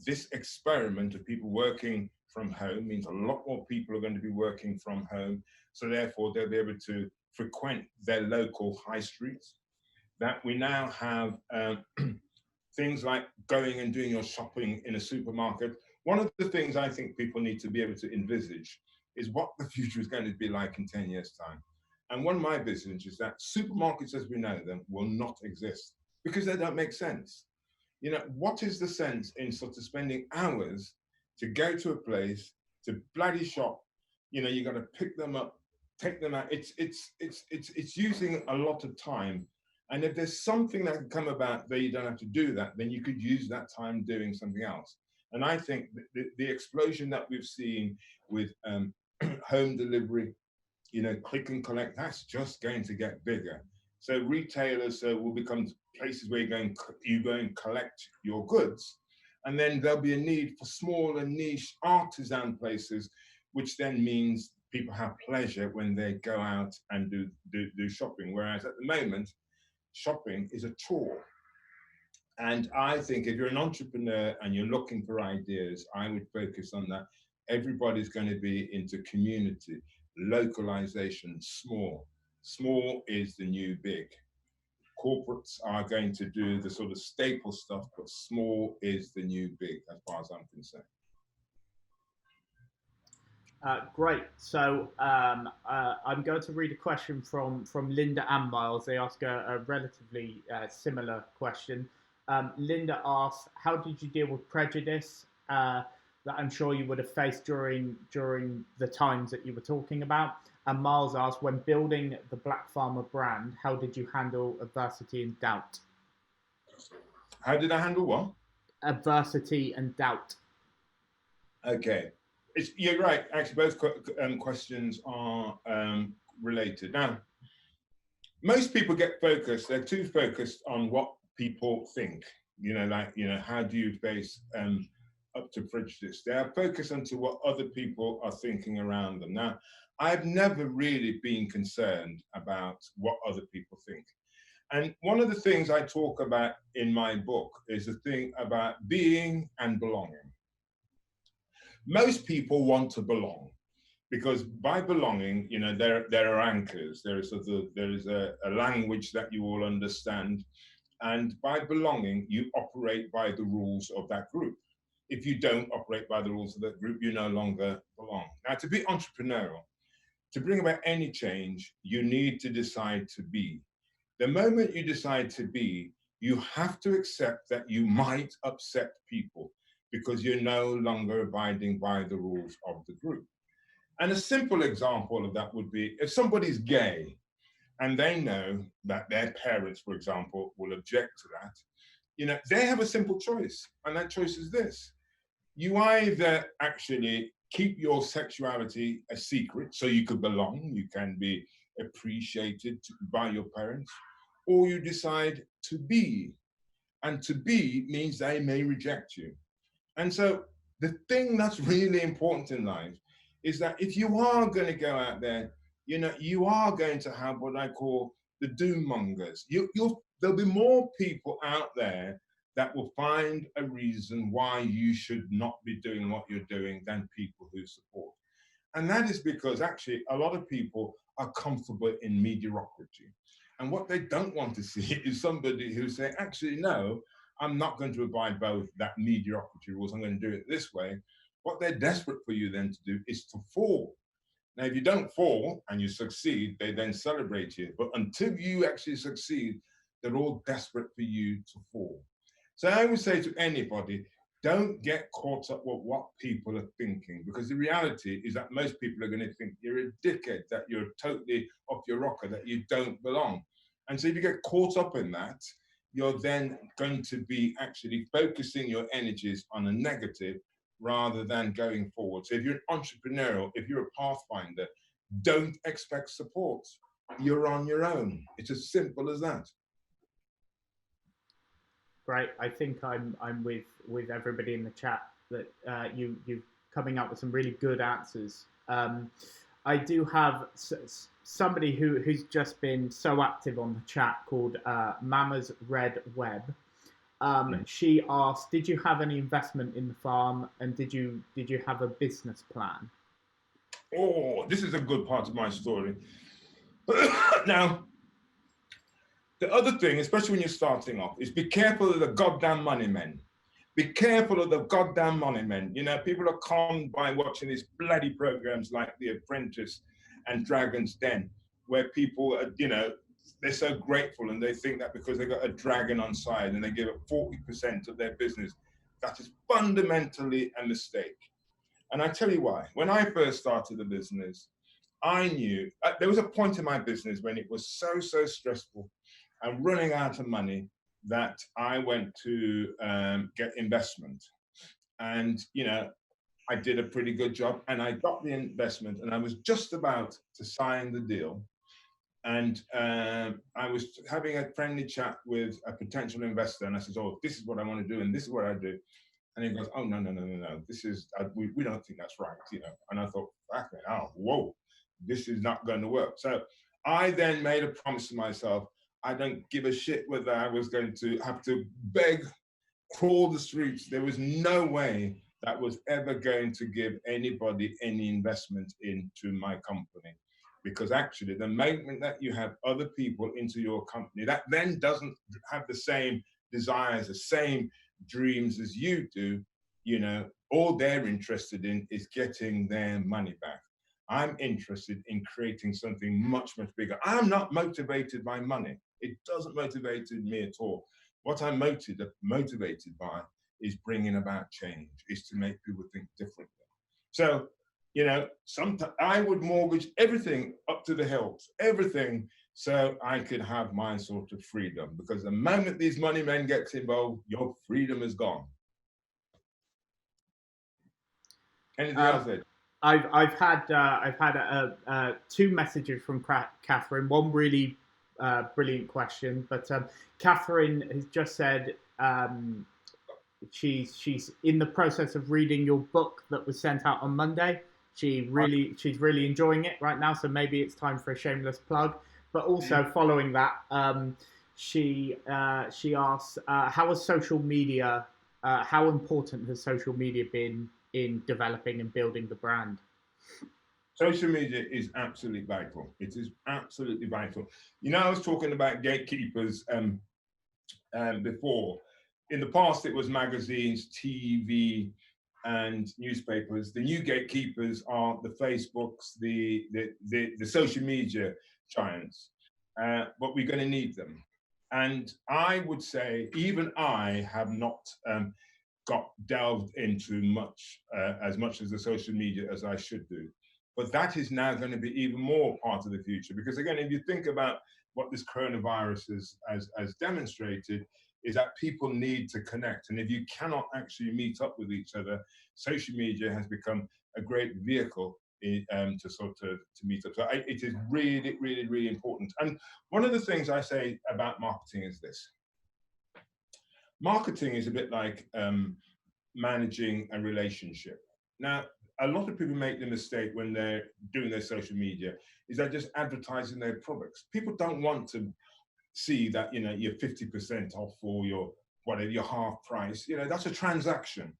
[SPEAKER 1] this experiment of people working from home means a lot more people are going to be working from home. So therefore, they'll be able to frequent their local high streets. That we now have things like going and doing your shopping in a supermarket. One of the things I think people need to be able to envisage is what the future is going to be like in 10 years' time. And one of my visions is that supermarkets as we know them will not exist because they don't make sense. What is the sense in sort of spending hours to go to a place, to bloody shop? You got to pick them up, take them out. It's using a lot of time. And if there's something that can come about that you don't have to do that, then you could use that time doing something else. And I think the explosion that we've seen with home delivery, click and collect, that's just going to get bigger. So retailers will become places where you go and collect your goods. And then there'll be a need for small and niche artisan places, which then means people have pleasure when they go out and do shopping. Whereas at the moment, shopping is a chore. And I think if you're an entrepreneur and you're looking for ideas, I would focus on that. Everybody's going to be into community, localization, small. Small is the new big. Corporates are going to do the sort of staple stuff, but small is the new big, as far as I'm concerned.
[SPEAKER 2] Great. So I'm going to read a question from Linda and Miles. They ask a relatively similar question. Linda asks, how did you deal with prejudice that I'm sure you would have faced during the times that you were talking about? And Miles asks, when building the Black Farmer brand, how did you handle adversity and doubt?
[SPEAKER 1] How did I handle what?
[SPEAKER 2] Adversity and doubt.
[SPEAKER 1] Okay. You're right. Actually, both questions are related. Now, most people get focused. They're too focused on what people think. How do you face up to prejudice? They are focused onto what other people are thinking around them. Now, I've never really been concerned about what other people think. And one of the things I talk about in my book is the thing about being and belonging. Most people want to belong, because by belonging, there are anchors. There is a language that you all understand, and by belonging, you operate by the rules of that group. If you don't operate by the rules of that group, you no longer belong. Now, to be entrepreneurial, to bring about any change, you need to decide to be. The moment you decide to be, you have to accept that you might upset people because you're no longer abiding by the rules of the group. And a simple example of that would be if somebody's gay and they know that their parents, for example, will object to that, they have a simple choice. And that choice is this. You either actually keep your sexuality a secret so you could belong, you can be appreciated by your parents, or you decide to be. And to be means they may reject you. And so the thing that's really important in life is that if you are going to go out there, you are going to have what I call the doom mongers. There'll be more people out there that will find a reason why you should not be doing what you're doing than people who support. And that is because actually a lot of people are comfortable in mediocrity. And what they don't want to see is somebody who say, actually, no, I'm not going to abide by that mediocrity rules. I'm going to do it this way. What they're desperate for you then to do is to fall. Now, if you don't fall and you succeed, they then celebrate you. But until you actually succeed, they're all desperate for you to fall. So I would say to anybody, don't get caught up with what people are thinking, because the reality is that most people are going to think you're a dickhead, that you're totally off your rocker, that you don't belong. And so if you get caught up in that, you're then going to be actually focusing your energies on a negative rather than going forward. So if you're an entrepreneurial, if you're a pathfinder, don't expect support. You're on your own. It's as simple as that.
[SPEAKER 2] Great. I think I'm with everybody in the chat that you're coming up with some really good answers. I do have somebody who's just been so active on the chat called Mama's Red Web. She asked, did you have any investment in the farm, and did you have a business plan?
[SPEAKER 1] Oh, this is a good part of my story. Now, the other thing, especially when you're starting off, is be careful of the goddamn money men. Be careful of the goddamn money men. People are conned by watching these bloody programs like The Apprentice and Dragon's Den, where people are, they're so grateful and they think that because they got a dragon on side and they give up 40% of their business, that is fundamentally a mistake. And I tell you why. When I first started the business, I knew there was a point in my business when it was so stressful and running out of money that I went to get investment. And, I did a pretty good job, and I got the investment, and I was just about to sign the deal. And I was having a friendly chat with a potential investor, and I said, "Oh, this is what I want to do, and this is what I do." And he goes, "Oh, no, no, no, no, no. This is we don't think that's right, And I thought, "Oh, whoa, this is not going to work." So I then made a promise to myself. I don't give a shit whether I was going to have to beg, crawl the streets. There was no way that was ever going to give anybody any investment into my company. Because actually, the moment that you have other people into your company that then doesn't have the same desires, the same dreams as you do, all they're interested in is getting their money back. I'm interested in creating something much, much bigger. I'm not motivated by money. It doesn't motivate me at all. What I'm motivated by is bringing about change, is to make people think differently. So, sometimes I would mortgage everything up to the hills, everything, so I could have my sort of freedom. Because the moment these money men get involved, your freedom is gone. Anything else, Ed?
[SPEAKER 2] I've had two messages from Catherine. One really brilliant question, but Catherine has just said she's in the process of reading your book that was sent out on Monday. She's really enjoying it right now, so maybe it's time for a shameless plug. But also following that, she asks, how has social media, how important has social media been in developing and building the brand?
[SPEAKER 1] Social media is absolutely vital. It is absolutely vital. I was talking about gatekeepers before. In the past, it was magazines, TV, and newspapers. The new gatekeepers are the Facebooks, the social media giants. But we're going to need them. And I would say even I have not got delved into as much as the social media as I should do. But that is now going to be even more part of the future. Because again, if you think about what this coronavirus has demonstrated, is that people need to connect. And if you cannot actually meet up with each other, social media has become a great vehicle to meet up. So it is really, really, really important. And one of the things I say about marketing is this. Marketing is a bit like managing a relationship. Now, a lot of people make the mistake when they're doing their social media is they're just advertising their products. People don't want to see that you're 50% off or your half price. That's a transaction.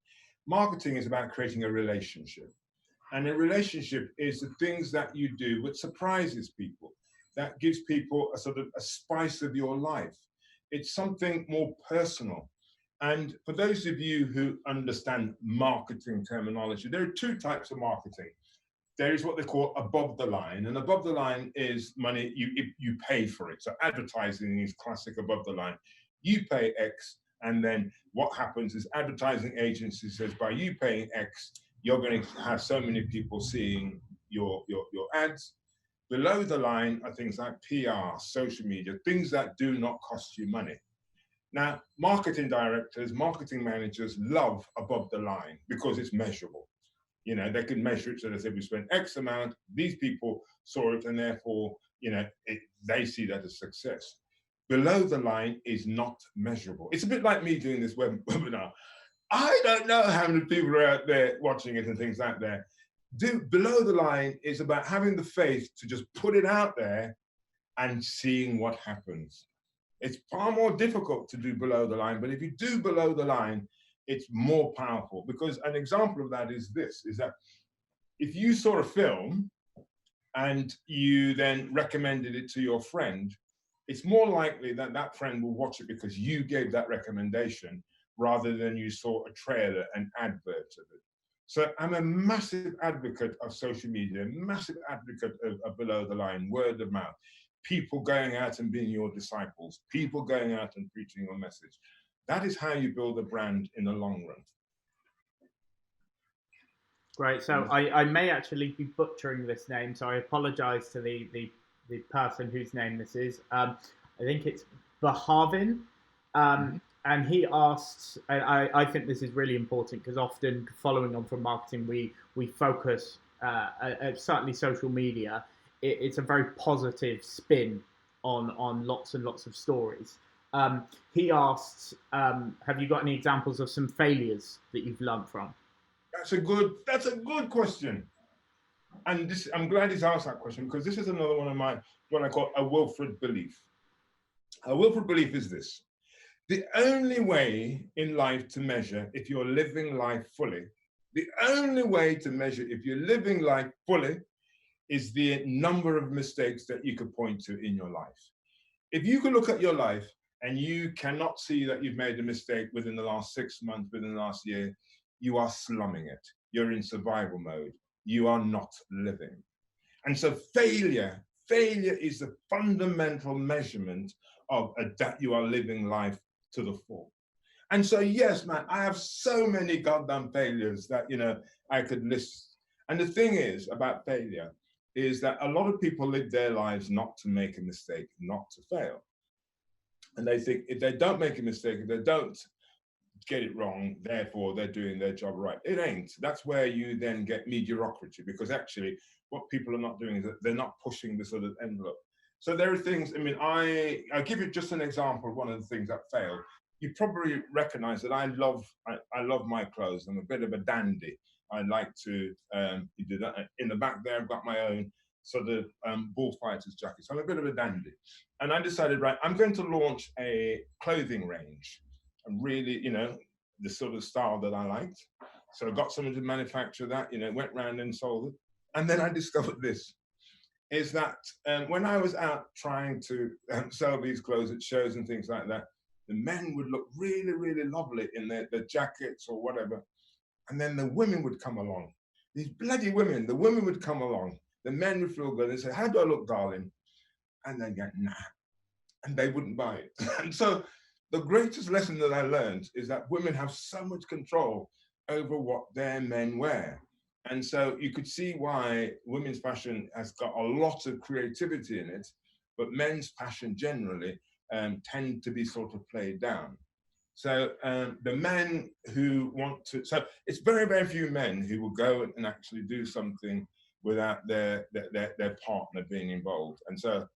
[SPEAKER 1] Marketing is about creating a relationship, and a relationship is the things that you do which surprises people, that gives people a sort of a spice of your life. It's something more personal. And for those of you who understand marketing terminology, there are two types of marketing. There is what they call above the line, and above the line is money you pay for it. So advertising is classic above the line. You pay X, and then what happens is advertising agency says by you paying X, you're going to have so many people seeing your ads. Below the line are things like PR, social media, things that do not cost you money. Now, marketing directors, marketing managers love above the line because it's measurable. They can measure it, so they say we spent X amount, these people saw it, and therefore, they see that as success. Below the line is not measurable. It's a bit like me doing this webinar. I don't know how many people are out there watching it and things like that. Below the line is about having the faith to just put it out there and seeing what happens. It's far more difficult to do below the line, but if you do below the line, it's more powerful. Because an example of that is that if you saw a film and you then recommended it to your friend, it's more likely that that friend will watch it because you gave that recommendation rather than you saw a trailer, an advert of it. So I'm a massive advocate of social media, massive advocate of below the line, word of mouth. People going out and being your disciples, people going out and preaching your message. That is how you build a brand in the long run.
[SPEAKER 2] Great. So I may actually be butchering this name, so I apologize to the person whose name this is. I think it's Bahavin. and he asks, and I think this is really important because often following on from marketing, we focus, certainly social media, it's a very positive spin on lots and lots of stories. He asks, have you got any examples of some failures that you've learned from?
[SPEAKER 1] That's a good question. And this, I'm glad he's asked that question, because this is another one of my, what I call a Wilfred belief. A Wilfred belief is this: the only way in life to measure if you're living life fully, the only way to measure if you're living life fully is the number of mistakes that you could point to in your life. If you can look at your life and you cannot see that you've made a mistake within the last 6 months, within the last year, you are slumming it. You're in survival mode. You are not living. And so failure is the fundamental measurement of that you are living life to the full. And so, yes, man, I have so many goddamn failures that, I could list. And the thing is about failure is that a lot of people live their lives not to make a mistake, not to fail. And they think if they don't make a mistake, if they don't get it wrong, therefore they're doing their job right. It ain't. That's where you then get mediocrity, because actually what people are not doing is that they're not pushing the sort of envelope. So there are things, I'll give you just an example of one of the things that failed. You probably recognize that I love my clothes. I'm a bit of a dandy. I like to do that. In the back there, I've got my own sort of bullfighter's jacket. So I'm a bit of a dandy. And I decided, right, I'm going to launch a clothing range. And really, the sort of style that I liked. So I got someone to manufacture that, went around and sold it. And then I discovered this, is that when I was out trying to sell these clothes at shows and things like that, the men would look really, really lovely in their jackets or whatever. And then the women would come along. These bloody women, the women would come along. The men would feel good and say, how do I look, darling? And they'd go, nah. And they wouldn't buy it. And so the greatest lesson that I learned is that women have so much control over what their men wear. And so you could see why women's fashion has got a lot of creativity in it, but men's fashion generally tend to be sort of played down. So the men who want to, so it's very, very few men who will go and actually do something without their partner being involved. And so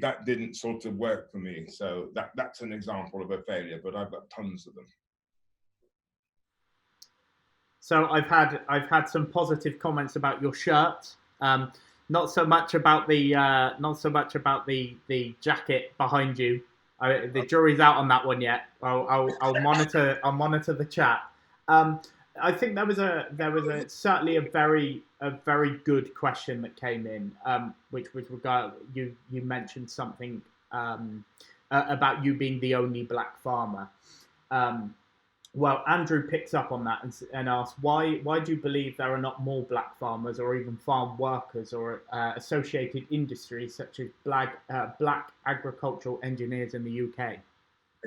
[SPEAKER 1] that didn't sort of work for me. So that's an example of a failure, but I've got tons of them.
[SPEAKER 2] So I've had some positive comments about your shirt. Not so much about the jacket behind you. The jury's out on that one yet. I'll monitor the chat. I think there was certainly a very good question that came in, which was regard you mentioned something about you being the only black farmer. Well, Andrew picks up on that and asks, why do you believe there are not more black farmers or even farm workers or associated industries such as black agricultural engineers in the UK?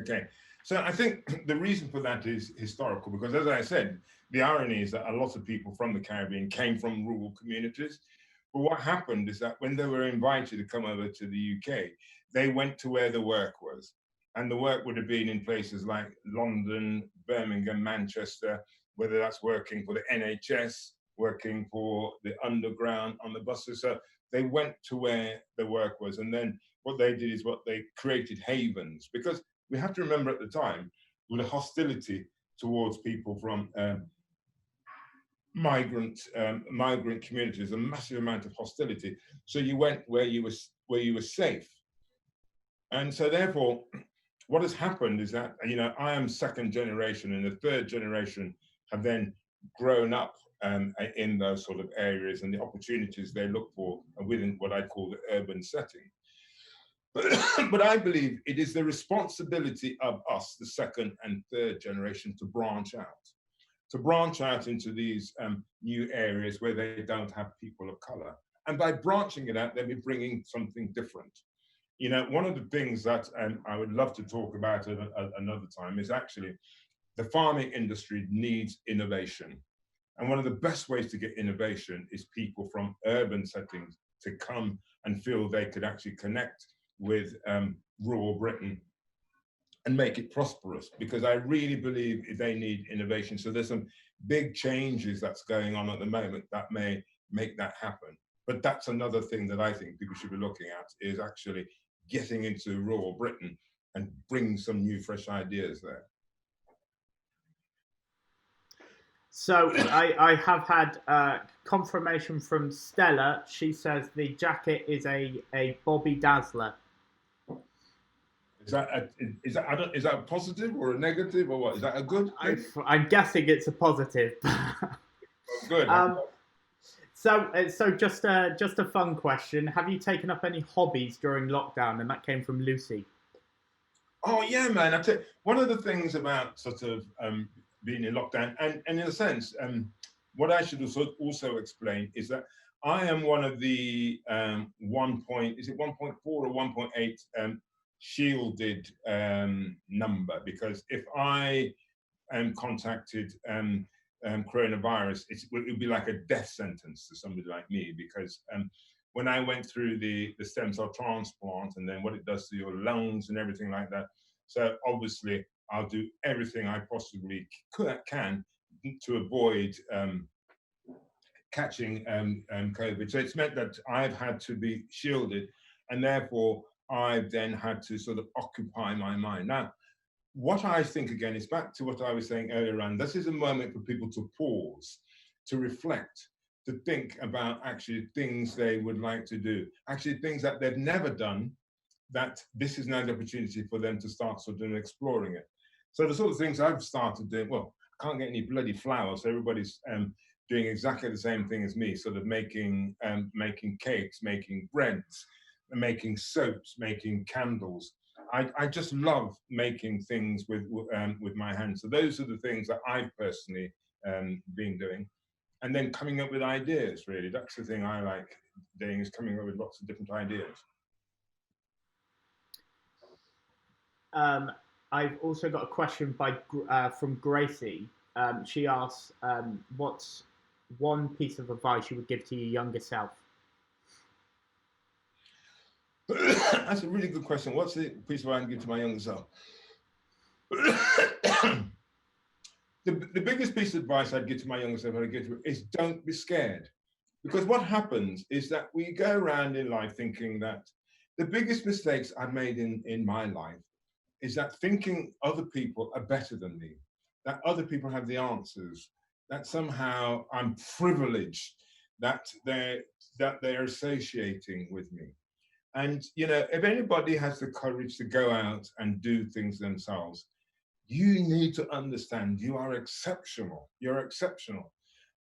[SPEAKER 1] Okay, so I think the reason for that is historical, because as I said, the irony is that a lot of people from the Caribbean came from rural communities. But what happened is that when they were invited to come over to the UK, they went to where the work was. And the work would have been in places like London, Birmingham, Manchester, whether that's working for the NHS, working for the underground on the buses. So they went to where the work was. And then what they did is they created havens, because we have to remember at the time, with the hostility towards people from migrant communities, a massive amount of hostility. So you went where you were safe. And so therefore, what has happened is that, I am second generation, and the third generation have then grown up in those sort of areas, and the opportunities they look for are within what I call the urban setting. But I believe it is the responsibility of us, the second and third generation, to branch out into these new areas where they don't have people of color. And by branching it out, they'll be bringing something different. One of the things that I would love to talk about at another time is actually the farming industry needs innovation. And one of the best ways to get innovation is people from urban settings to come and feel they could actually connect with rural Britain and make it prosperous, because I really believe they need innovation. So there's some big changes that's going on at the moment that may make that happen. But that's another thing that I think people should be looking at, is actually getting into rural Britain and bring some new, fresh ideas there.
[SPEAKER 2] So I have had confirmation from Stella. She says the jacket is a Bobby Dazzler.
[SPEAKER 1] Is that a positive or a negative, or what? Is that a good thing?
[SPEAKER 2] I'm guessing it's a positive.
[SPEAKER 1] Good.
[SPEAKER 2] So just a fun question. Have you taken up any hobbies during lockdown? And that came from Lucy.
[SPEAKER 1] Oh yeah, man. I tell you, one of the things about sort of being in lockdown, and in a sense, what I should also explain is that I am one of the 1.4 or 1.8 shielded number, because if I am contacted coronavirus, it would be like a death sentence to somebody like me, because when I went through the stem cell transplant, and then what it does to your lungs and everything like that. So obviously I'll do everything I possibly can to avoid catching COVID. So it's meant that I've had to be shielded, and therefore I've then had to sort of occupy my mind. Now, what I think, again, is back to what I was saying earlier on. This is a moment for people to pause, to reflect, to think about actually things they would like to do, actually things that they've never done, that this is now the opportunity for them to start sort of exploring it. So the sort of things I've started doing, well, I can't get any bloody flour, so everybody's doing exactly the same thing as me, sort of making cakes, making breads, making soaps, making candles. I just love making things with my hands. So those are the things that I've personally been doing. And then coming up with ideas, really. That's the thing I like doing, is coming up with lots of different ideas.
[SPEAKER 2] I've also got a question from Gracie. She asks, what's one piece of advice you would give to your younger self?
[SPEAKER 1] That's a really good question. What's the piece of advice I'd give to my younger self? The biggest piece of advice I'd give to my younger self is don't be scared. Because what happens is that we go around in life thinking that the biggest mistakes I've made in my life is that thinking other people are better than me, that other people have the answers, that somehow I'm privileged, that they're associating with me. And, you know, if anybody has the courage to go out and do things themselves, you need to understand you are exceptional. You're exceptional.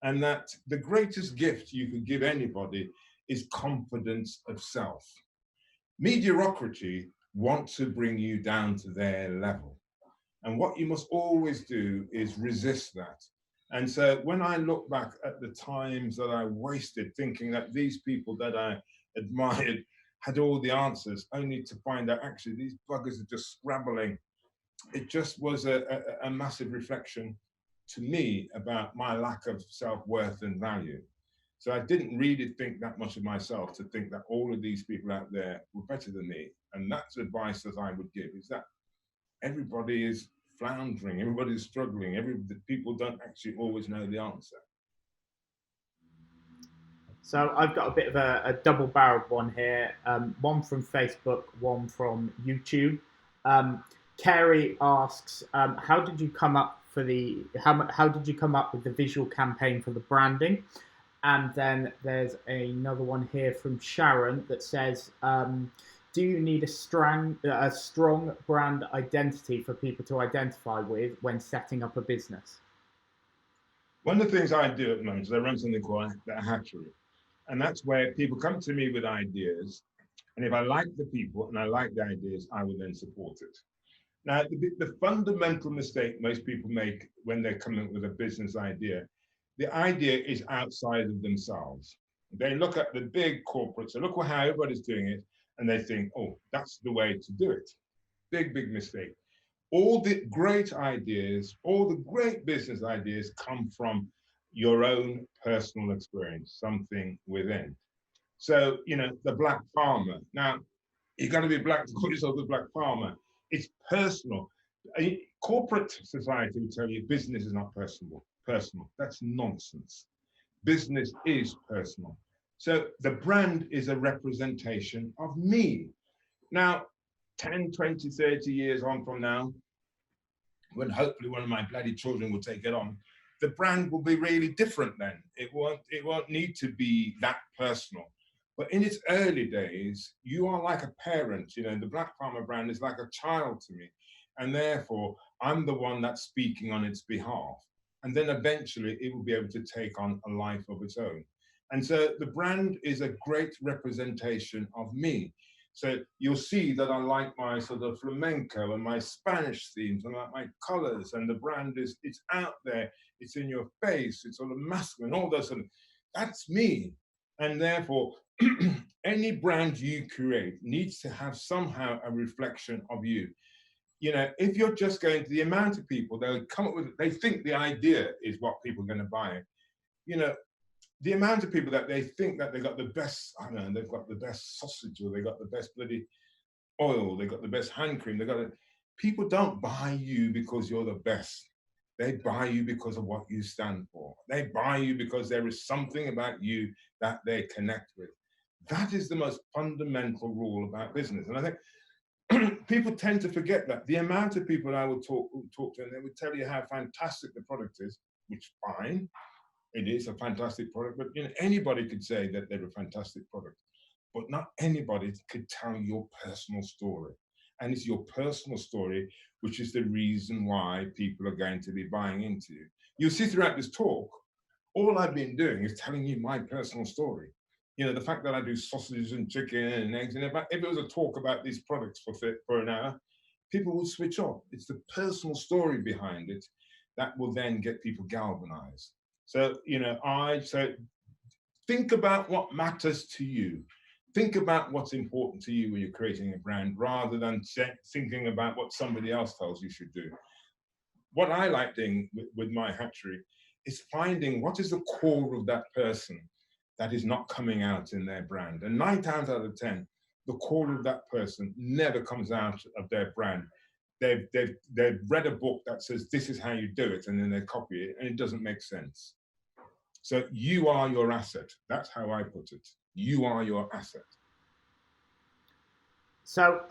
[SPEAKER 1] And that the greatest gift you could give anybody is confidence of self. Mediocrity wants to bring you down to their level. And what you must always do is resist that. And so when I look back at the times that I wasted thinking that these people that I admired had all the answers, only to find out actually these buggers are just scrabbling, it just was a massive reflection to me about my lack of self-worth and value. So I didn't really think that much of myself to think that all of these people out there were better than me. And that's advice that I would give, is that everybody is floundering, everybody's struggling, people don't actually always know the answer.
[SPEAKER 2] So I've got a bit of a double-barreled one here, one from Facebook, one from YouTube. Carrie asks, how did you come up with the visual campaign for the branding? And then there's another one here from Sharon that says, do you need a strong brand identity for people to identify with when setting up a business?
[SPEAKER 1] One of the things I do at the moment is I run something called a hatchery. And that's where people come to me with ideas. And if I like the people and I like the ideas, I will then support it. Now, the fundamental mistake most people make when they're coming up with a business idea, the idea is outside of themselves. They look at the big corporates, they look at how everybody's doing it, and they think, oh, that's the way to do it. Big, big mistake. All the great ideas, all the great business ideas come from your own personal experience, something within. So, you know, the Black Farmer. Now, you got to be black to call yourself the Black Farmer. It's personal. Corporate society will tell you business is not personal. That's nonsense. Business is personal. So the brand is a representation of me. Now, 10, 20, 30 years on from now, when hopefully one of my bloody children will take it on, the brand will be really different then. It won't need to be that personal. But in its early days, you are like a parent. You know, the Black Farmer brand is like a child to me. And therefore, I'm the one that's speaking on its behalf. And then eventually it will be able to take on a life of its own. And so the brand is a great representation of me. So you'll see that I like my sort of flamenco and my Spanish themes and like my colors, and the brand it's out there, it's in your face, it's sort of masculine, all those sort of, that's me. And therefore, any brand you create needs to have somehow a reflection of you. You know, if you're just going to the amount of people, they'll come up with, they think the idea is what people are going to buy. You know, the amount of people that they think that they got the best, I don't know, they've got the best sausage, or they got the best bloody oil, they got the best hand cream, they got it. People don't buy you because you're the best. They buy you because of what you stand for. They buy you because there is something about you that they connect with. That is the most fundamental rule about business. And I think people tend to forget that. The amount of people I would talk to, and they would tell you how fantastic the product is, which fine, it is a fantastic product, but you know, anybody could say that they're a fantastic product, but not anybody could tell your personal story. And it's your personal story, which is the reason why people are going to be buying into you. You'll see throughout this talk, all I've been doing is telling you my personal story. You know, the fact that I do sausages and chicken and eggs, and if it was a talk about these products for an hour, people will switch off. It's the personal story behind it that will then get people galvanized. So, you know, so think about what matters to you. Think about what's important to you when you're creating a brand, rather than thinking about what somebody else tells you should do. What I like doing with my hatchery is finding what is the core of that person that is not coming out in their brand. And 9 times out of 10, the core of that person never comes out of their brand. They've read a book that says, this is how you do it, and then they copy it, and it doesn't make sense. So you are your asset. That's how I put it. You are your asset.
[SPEAKER 2] So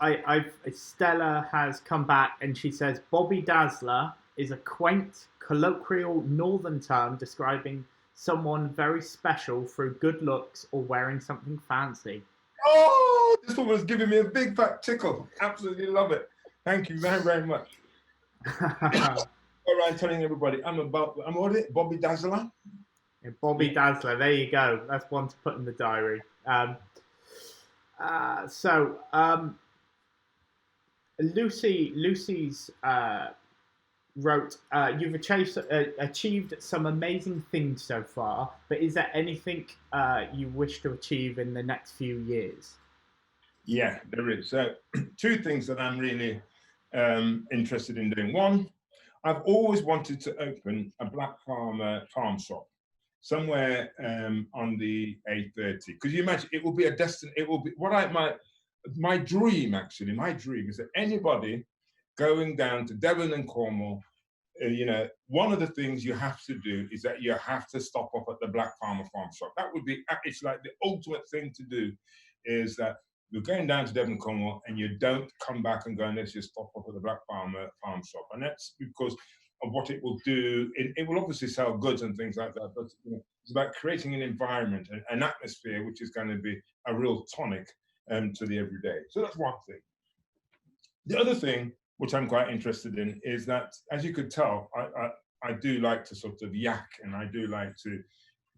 [SPEAKER 2] Stella has come back and she says, Bobby Dazzler is a quaint, colloquial northern term describing someone very special through good looks or wearing something fancy.
[SPEAKER 1] Oh, this one was giving me a big fat tickle. Absolutely love it. Thank you very, very much. All right, telling everybody, I'm what is it? Bobby Dazzler?
[SPEAKER 2] Bobby Dazzler, there you go. That's one to put in the diary. Lucy's wrote, you've achieved some amazing things so far, but is there anything you wish to achieve in the next few years?
[SPEAKER 1] Yeah, there is. So 2 things that I'm really interested in doing. One, I've always wanted to open a Black Farmer farm shop somewhere on the A30, because you imagine it will be a destiny. It will be my dream is that anybody going down to Devon and Cornwall, you know, one of the things you have to do is that you have to stop off at the Black Farmer farm shop. That would be, it's like the ultimate thing to do, is that you're going down to Devon and Cornwall and you don't come back and go, let's just stop off at the Black Farmer farm shop. And that's because of what it will do. It will obviously sell goods and things like that, but you know, it's about creating an environment, an atmosphere, which is going to be a real tonic to the everyday. So that's one thing. The other thing, which I'm quite interested in, is that, as you could tell, I do like to sort of yak, and I do like to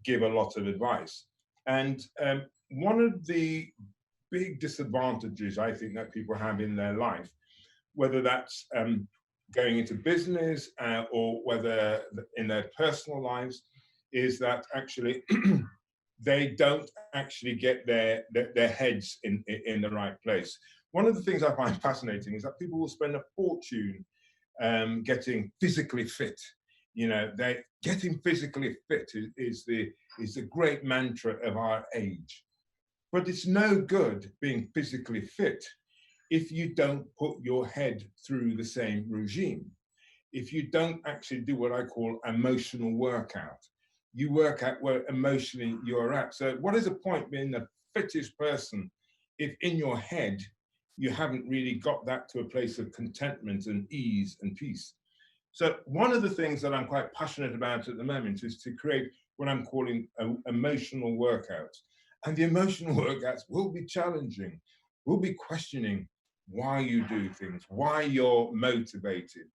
[SPEAKER 1] give a lot of advice. And one of the big disadvantages I think that people have in their life, whether that's going into business or whether in their personal lives, is that actually they don't actually get their heads in the right place. One of the things I find fascinating is that people will spend a fortune getting physically fit. You know, getting physically fit is the great mantra of our age. But it's no good being physically fit if you don't put your head through the same regime. If you don't actually do what I call emotional workout, you work out where emotionally you're at. So what is the point being the fittest person if in your head you haven't really got that to a place of contentment and ease and peace? So one of the things that I'm quite passionate about at the moment is to create what I'm calling emotional workouts. And the emotional workouts will be challenging. We'll be questioning why you do things, why you're motivated.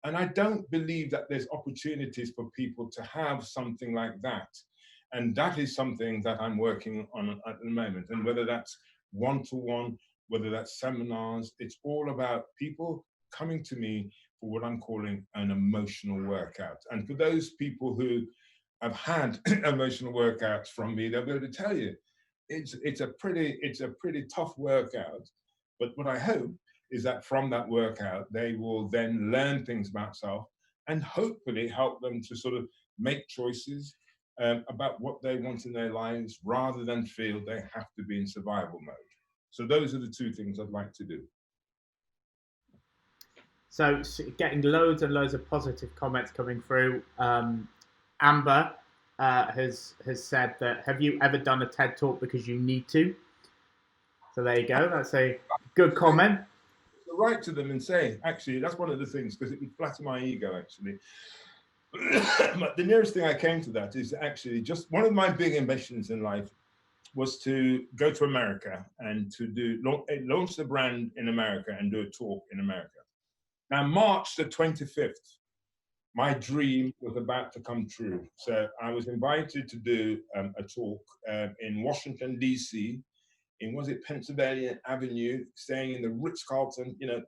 [SPEAKER 1] And I don't believe that there's opportunities for people to have something like that. And that is something that I'm working on at the moment. And whether that's one-to-one, whether that's seminars, it's all about people coming to me for what I'm calling an emotional workout. And for those people who have had emotional workouts from me, they'll be able to tell you it's a pretty tough workout. But what I hope is that from that workout, they will then learn things about self and hopefully help them to sort of make choices about what they want in their lives rather than feel they have to be in survival mode. So those are the two things I'd like to do.
[SPEAKER 2] So getting loads and loads of positive comments coming through. Amber has said that, have you ever done a TED Talk because you need to? So there you go. That's a good comment.
[SPEAKER 1] Write to them and say, actually, that's one of the things, because it would flatter my ego, actually. But the nearest thing I came to that is actually just one of my big ambitions in life was to go to America and to launch the brand in America and do a talk in America. Now, March the 25th, my dream was about to come true. So I was invited to do a talk in Washington, D.C., in, was it Pennsylvania Avenue, staying in the Ritz-Carlton, you know,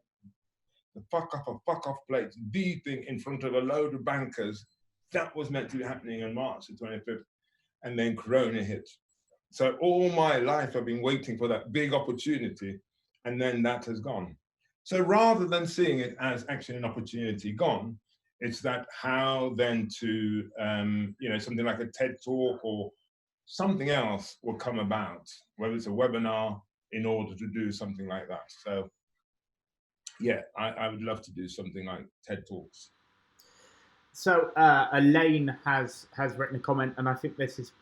[SPEAKER 1] the fuck off place, the thing in front of a load of bankers. That was meant to be happening on March the 25th. And then Corona hit. So all my life I've been waiting for that big opportunity, and then that has gone. So rather than seeing it as actually an opportunity gone, it's that how then to, you know, something like a TED Talk or something else will come about, whether it's a webinar, in order to do something like that. So yeah, I would love to do something like TED Talks.
[SPEAKER 2] So Elaine has written a comment, and I think this is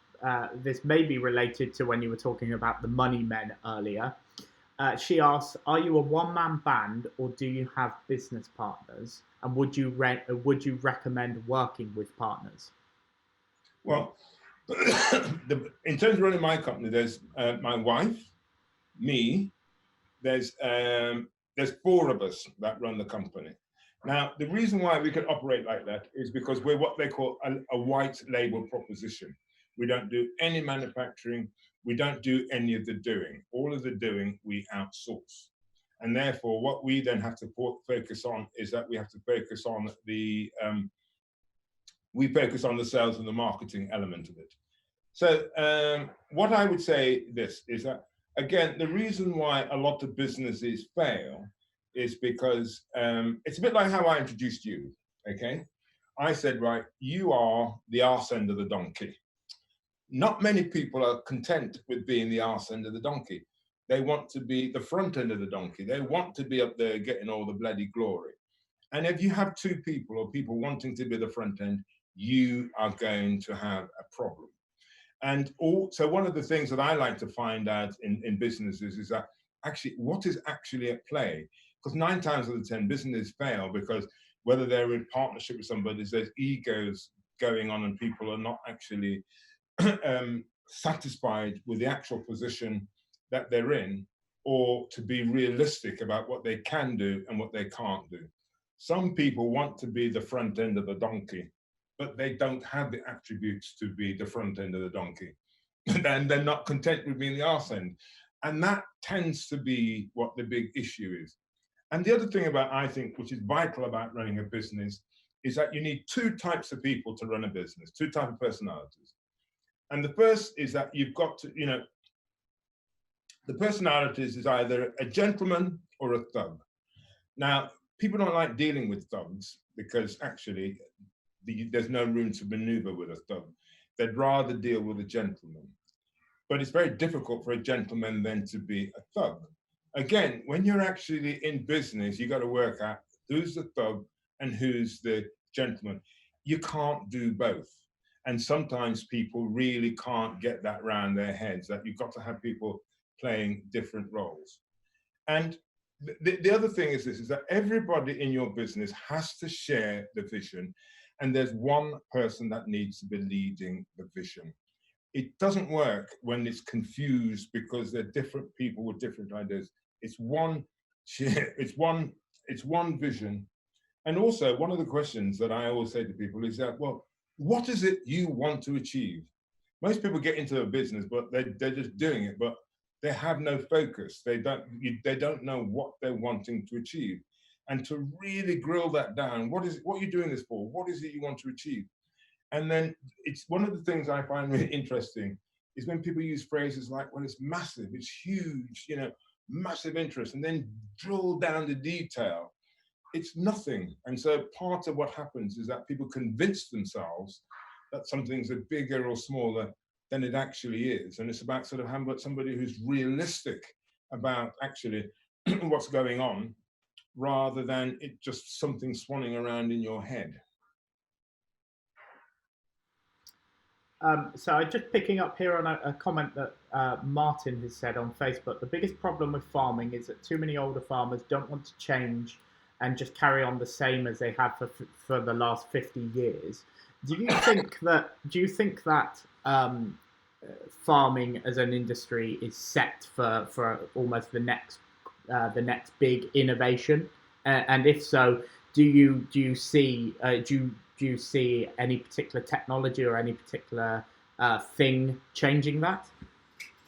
[SPEAKER 2] this may be related to when you were talking about the money men earlier. She asks, are you a one-man band or do you have business partners? And would you recommend working with partners?
[SPEAKER 1] Well, in terms of running my company, there's my wife, me, there's 4 of us that run the company. Now, the reason why we can operate like that is because we're what they call a white label proposition. We don't do any manufacturing. We don't do any of the doing. All of the doing, we outsource. And therefore, what we then have to focus on is that we have to focus on the sales and the marketing element of it. So what I would say this is that, again, the reason why a lot of businesses fail is because it's a bit like how I introduced you, okay? I said, right, you are the arse end of the donkey. Not many people are content with being the arse end of the donkey. They want to be the front end of the donkey. They want to be up there getting all the bloody glory. And if you have 2 people or people wanting to be the front end, you are going to have a problem. And so one of the things that I like to find out in businesses is that actually what is actually at play. Because 9 times out of 10 businesses fail because whether they're in partnership with somebody, there's egos going on and people are not actually satisfied with the actual position that they're in, or to be realistic about what they can do and what they can't do. Some people want to be the front end of the donkey, but they don't have the attributes to be the front end of the donkey. And they're not content with being the arse end. And that tends to be what the big issue is. And the other thing about, I think, which is vital about running a business, is that you need 2 types of people to run a business, 2 types of personalities. And the first is that you've got to, you know, the personalities is either a gentleman or a thug. Now, people don't like dealing with thugs because actually there's no room to maneuver with a thug. They'd rather deal with a gentleman. But it's very difficult for a gentleman then to be a thug Again, when you're actually in business, you got to work out who's the thug and who's the gentleman. You can't do both. And sometimes people really can't get that round their heads, that you've got to have people playing different roles. And the other thing is this, is that everybody in your business has to share the vision. And there's one person that needs to be leading the vision. It doesn't work when it's confused because they're different people with different ideas. It's one, it's one vision. And also, one of the questions that I always say to people is that, well, what is it you want to achieve? Most people get into a business, but they're just doing it, but they have no focus. They don't know what they're wanting to achieve. And to really grill that down, what are you doing this for? What is it you want to achieve? And then it's one of the things I find really interesting is when people use phrases like, well, it's massive, it's huge, massive interest, and then drill down the detail. It's nothing. And so part of what happens is that people convince themselves that something's a bigger or smaller than it actually is. And it's about sort of having somebody who's realistic about actually what's going on, rather than it just something swanning around in your head.
[SPEAKER 2] So just picking up here on a comment that Martin has said on Facebook, the biggest problem with farming is that too many older farmers don't want to change and just carry on the same as they have for the last 50 years. Do you think that farming as an industry is set for almost the next big innovation? And if so, do you see any particular technology or any particular thing changing that?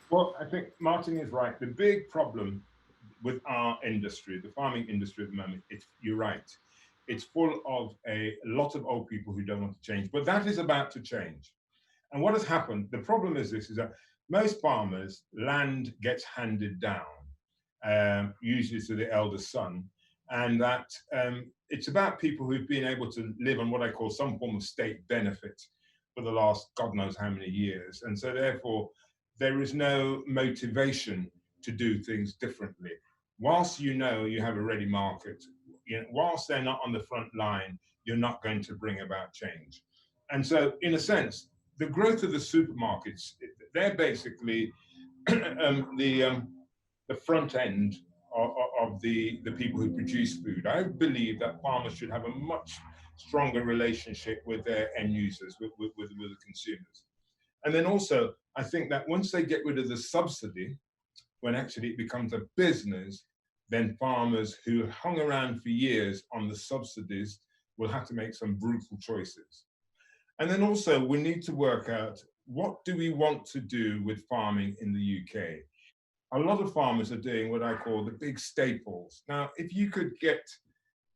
[SPEAKER 1] Well, I think Martin is right. The big problem with our industry, the farming industry at the moment, you're right. It's full of a lot of old people who don't want to change, but that is about to change. And what has happened, the problem is this, is that most farmers, land gets handed down, usually to the eldest son, and that it's about people who've been able to live on what I call some form of state benefit for the last God knows how many years. And so therefore, there is no motivation to do things differently. Whilst you have a ready market, whilst they're not on the front line, you're not going to bring about change. And so in a sense, the growth of the supermarkets, they're basically the front end of the people who produce food. I believe that farmers should have a much stronger relationship with their end users, with the consumers. And then also, I think that once they get rid of the subsidy, when actually it becomes a business, then farmers who hung around for years on the subsidies will have to make some brutal choices. And then also, we need to work out, what do we want to do with farming in the UK? A lot of farmers are doing what I call the big staples. Now, if you could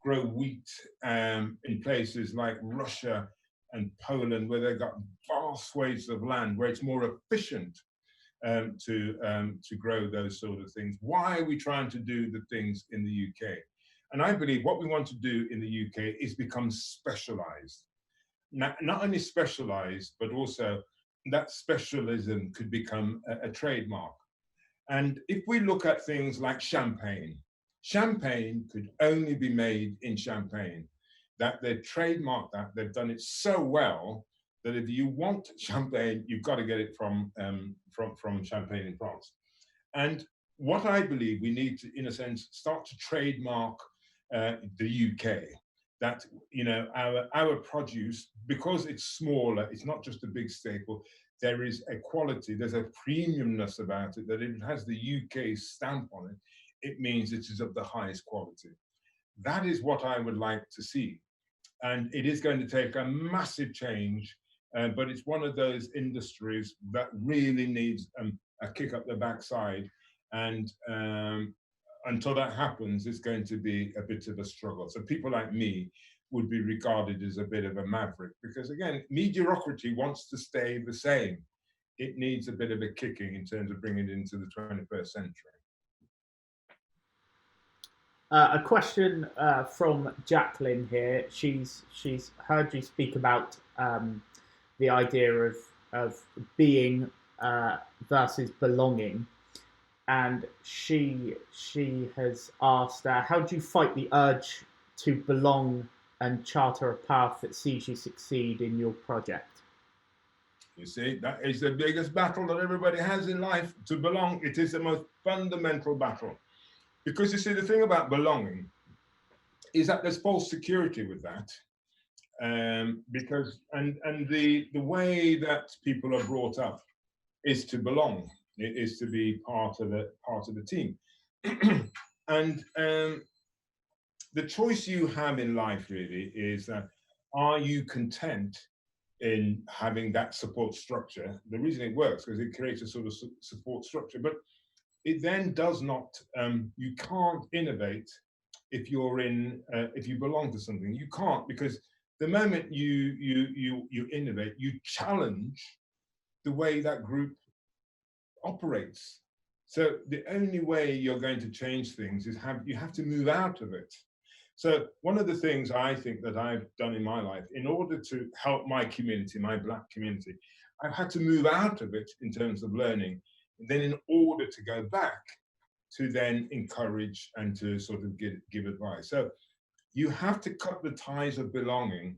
[SPEAKER 1] grow wheat in places like Russia and Poland, where they've got vast swathes of land, where it's more efficient to grow those sort of things. Why are we trying to do the things in the UK? And I believe what we want to do in the UK is become specialized. Not only specialized, but also that specialism could become a trademark. And if we look at things like champagne could only be made in Champagne. That they've trademarked that, they've done it so well that if you want champagne, you've got to get it from Champagne in France. And what I believe we need to, in a sense, start to trademark the UK. That our produce, because it's smaller, it's not just a big staple. There is a quality, there's a premiumness about it, that if it has the UK stamp on it, it means it is of the highest quality. That is what I would like to see. And it is going to take a massive change, but it's one of those industries that really needs a kick up the backside. And until that happens, it's going to be a bit of a struggle. So people like me would be regarded as a bit of a maverick, because again, mediocrity wants to stay the same. It needs a bit of a kicking in terms of bringing it into the 21st century.
[SPEAKER 2] A question from Jacqueline here. She's heard you speak about the idea of being versus belonging. and she has asked, how do you fight the urge to belong and charter a path that sees you succeed in your project?
[SPEAKER 1] You see, that is the biggest battle that everybody has in life, to belong. It is the most fundamental battle. Because you see, the thing about belonging is that there's false security with that. Because the way that people are brought up is to belong. It is to be part of the team. And the choice you have in life really is that, are you content in having that support structure? The reason it works because it creates a sort of support structure, but it then does not. You can't innovate if you're if you belong to something. You can't, because the moment you innovate, you challenge the way that group operates. So the only way you're going to change things is you have to move out of it. So one of the things I think that I've done in my life, in order to help my community, my Black community, I've had to move out of it in terms of learning. And then in order to go back, to then encourage and to sort of give advice. So you have to cut the ties of belonging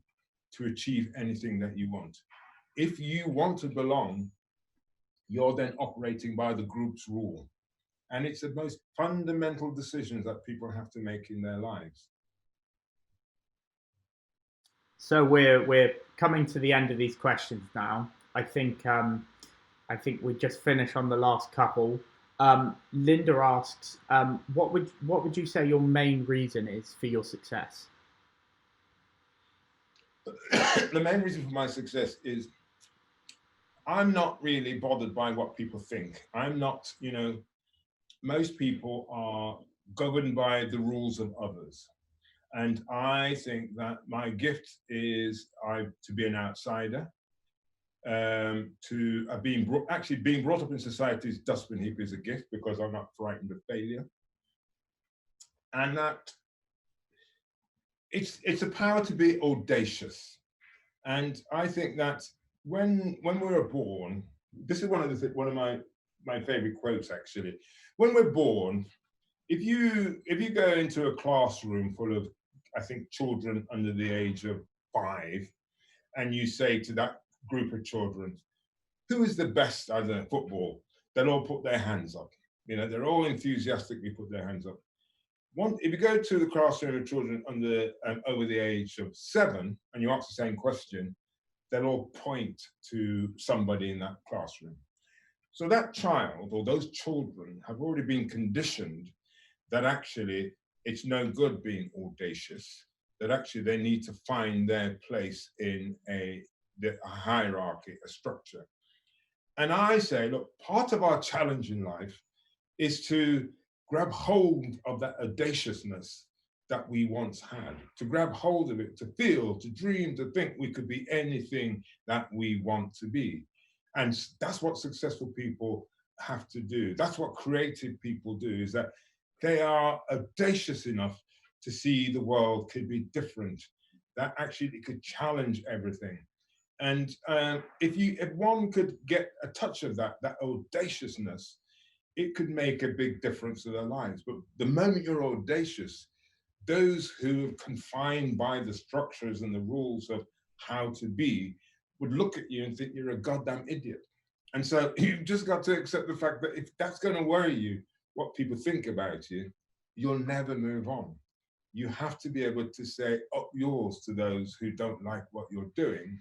[SPEAKER 1] to achieve anything that you want. If you want to belong, you're then operating by the group's rule. And it's the most fundamental decisions that people have to make in their lives.
[SPEAKER 2] So we're coming to the end of these questions now. I think we just finish on the last couple. Linda asks, what would you say your main reason is for your success?
[SPEAKER 1] The main reason for my success is I'm not really bothered by what people think. I'm not, most people are governed by the rules of others. And I think that my gift is to be an outsider, being brought up in society's dustbin heap is a gift, because I'm not frightened of failure. And that it's a power to be audacious. And I think that when we're born, this is one of my favorite quotes actually. When we're born, if you go into a classroom full of, I think, children under the age of 5, and you say to that group of children, who is the best at football? They'll all put their hands up. They're all enthusiastically put their hands up. If you go to the classroom of children over the age of 7 and you ask the same question, they'll all point to somebody in that classroom. So that child, or those children, have already been conditioned that actually it's no good being audacious, that actually they need to find their place in a hierarchy, a structure. And I say, look, part of our challenge in life is to grab hold of that audaciousness that we once had, to grab hold of it, to feel, to dream, to think we could be anything that we want to be. And that's what successful people have to do. That's what creative people do, is that they are audacious enough to see the world could be different, that actually it could challenge everything. And if one could get a touch of that audaciousness, it could make a big difference to their lives. But the moment you're audacious, those who are confined by the structures and the rules of how to be would look at you and think you're a goddamn idiot. And so you've just got to accept the fact that if that's going to worry you, what people think about you, you'll never move on. You have to be able to say up yours to those who don't like what you're doing.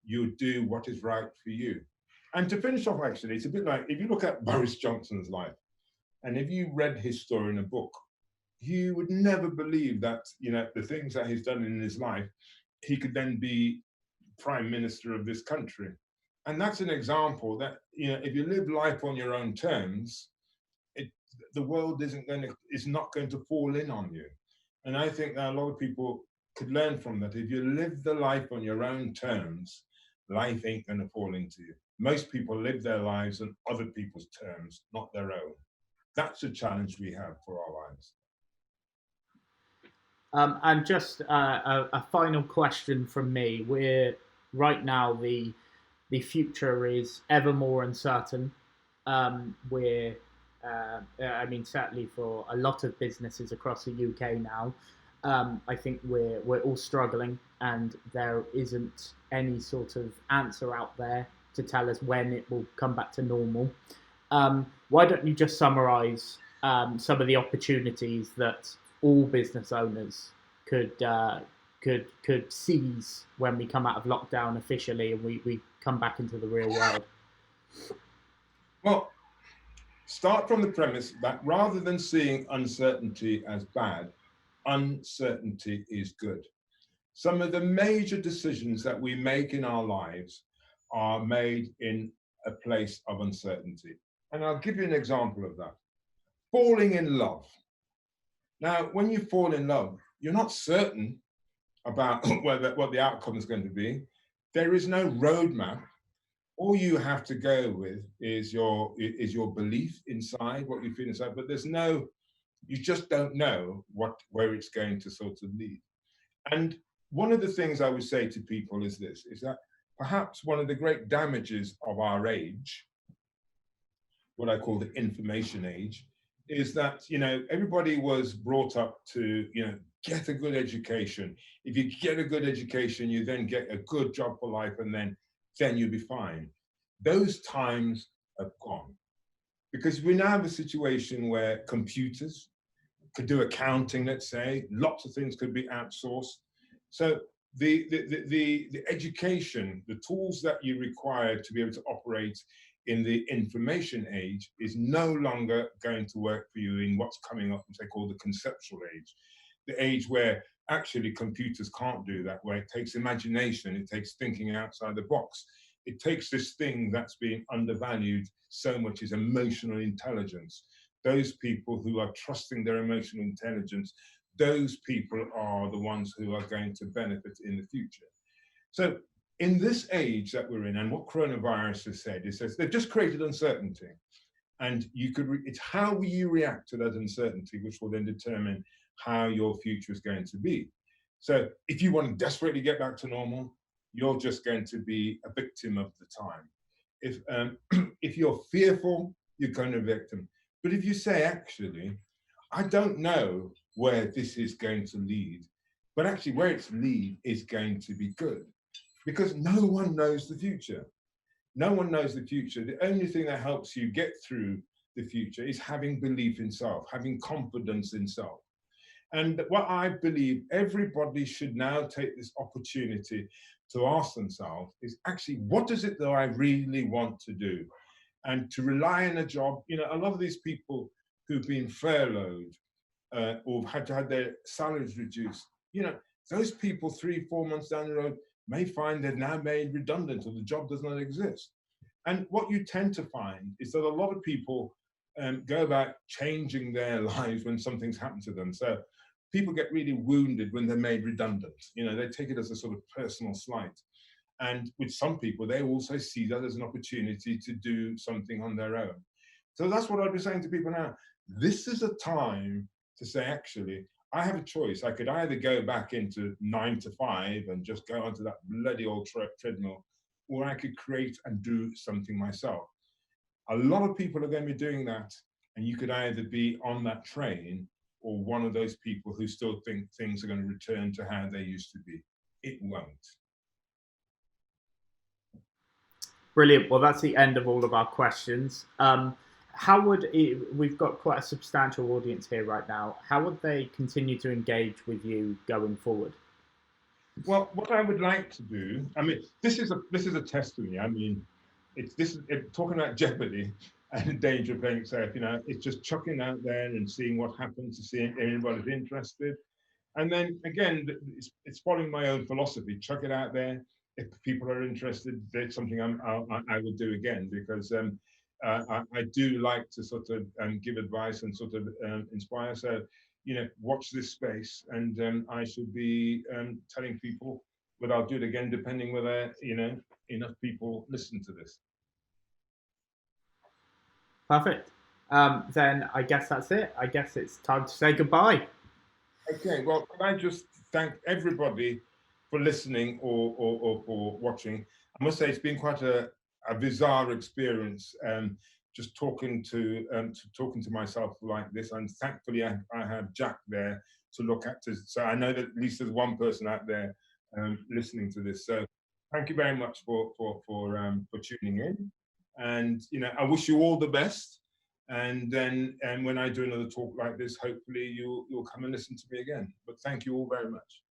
[SPEAKER 1] You do what is right for you. And to finish off, actually, it's a bit like, if you look at Boris Johnson's life, and if you read his story in a book, you would never believe that, the things that he's done in his life, he could then be Prime Minister of this country. And that's an example that, if you live life on your own terms, the world is not going to fall in on you. And I think that a lot of people could learn from that. If you live the life on your own terms, life ain't going to fall into you. Most people live their lives on other people's terms, not their own. That's a challenge we have for our lives.
[SPEAKER 2] And just a final question from me. We're right now, the future is ever more uncertain. We're I mean, certainly for a lot of businesses across the UK now, I think we're all struggling, and there isn't any sort of answer out there to tell us when it will come back to normal. Why don't you just summarise some of the opportunities that all business owners could seize when we come out of lockdown officially and we come back into the real world?
[SPEAKER 1] Well, start from the premise that rather than seeing uncertainty as bad, uncertainty is good. Some of the major decisions that we make in our lives are made in a place of uncertainty. And I'll give you an example of that. Falling in love. Now, when you fall in love, you're not certain about what the outcome is going to be. There is no roadmap. All you have to go with is your belief inside, what you feel inside, but you just don't know where it's going to sort of lead. And one of the things I would say to people is that perhaps one of the great damages of our age, what I call the information age, is that, everybody was brought up to, get a good education. If you get a good education, you then get a good job for life, and then you'll be fine. Those times have gone, because we now have a situation where computers could do accounting, let's say, lots of things could be outsourced. So the education, the tools that you require to be able to operate in the information age is no longer going to work for you in what's coming up, which they call the conceptual age. The age where actually computers can't do that, where it takes imagination, it takes thinking outside the box. It takes this thing that's being undervalued so much, is emotional intelligence. Those people who are trusting their emotional intelligence, those people are the ones who are going to benefit in the future. So in this age that we're in, and what coronavirus has said, is that they've just created uncertainty. And it's how you react to that uncertainty which will then determine how your future is going to be. So if you want to desperately get back to normal, you're just going to be a victim of the time. If you're fearful, you're going to be a victim. But if you say, actually, I don't know where this is going to lead, but actually where it's lead is going to be good, because no one knows the future. No one knows the future. The only thing that helps you get through the future is having belief in self, having confidence in self. And what I believe everybody should now take this opportunity to ask themselves is, actually, what is it that I really want to do? And to rely on a job, a lot of these people who've been furloughed or had to have their salaries reduced, those people 3-4 months down the road may find they're now made redundant or the job does not exist. And what you tend to find is that a lot of people go about changing their lives when something's happened to them. So people get really wounded when they're made redundant. They take it as a sort of personal slight. And with some people, they also see that as an opportunity to do something on their own. So that's what I'd be saying to people now. This is a time to say, actually, I have a choice. I could either go back into 9 to 5 and just go onto that bloody old treadmill, or I could create and do something myself. A lot of people are going to be doing that, and you could either be on that train or one of those people who still think things are going to return to how they used to be. It won't.
[SPEAKER 2] Brilliant. Well, that's the end of all of our questions. We've got quite a substantial audience here right now. How would they continue to engage with you going forward?
[SPEAKER 1] Well, what I would like to do, this is a test for me. It's talking about Jeopardy and the danger of playing it safe. It's just chucking out there and seeing what happens, to see if anybody's interested. And then again, it's following my own philosophy. Chuck it out there. If people are interested, that's something I will do again, because I do like to sort of give advice and sort of inspire. So, watch this space, and I should be telling people, but I'll do it again depending whether enough people listen to this.
[SPEAKER 2] Perfect. Then I guess that's it. I guess it's time to say goodbye.
[SPEAKER 1] Okay, well, can I just thank everybody for listening or for watching? I must say it's been quite a bizarre experience, just talking to myself like this. And thankfully, I have Jack there to look at. So I know that at least there's one person out there listening to this. So thank you very much for tuning in. And I wish you all the best. And then when I do another talk like this, hopefully you'll come and listen to me again. But thank you all very much.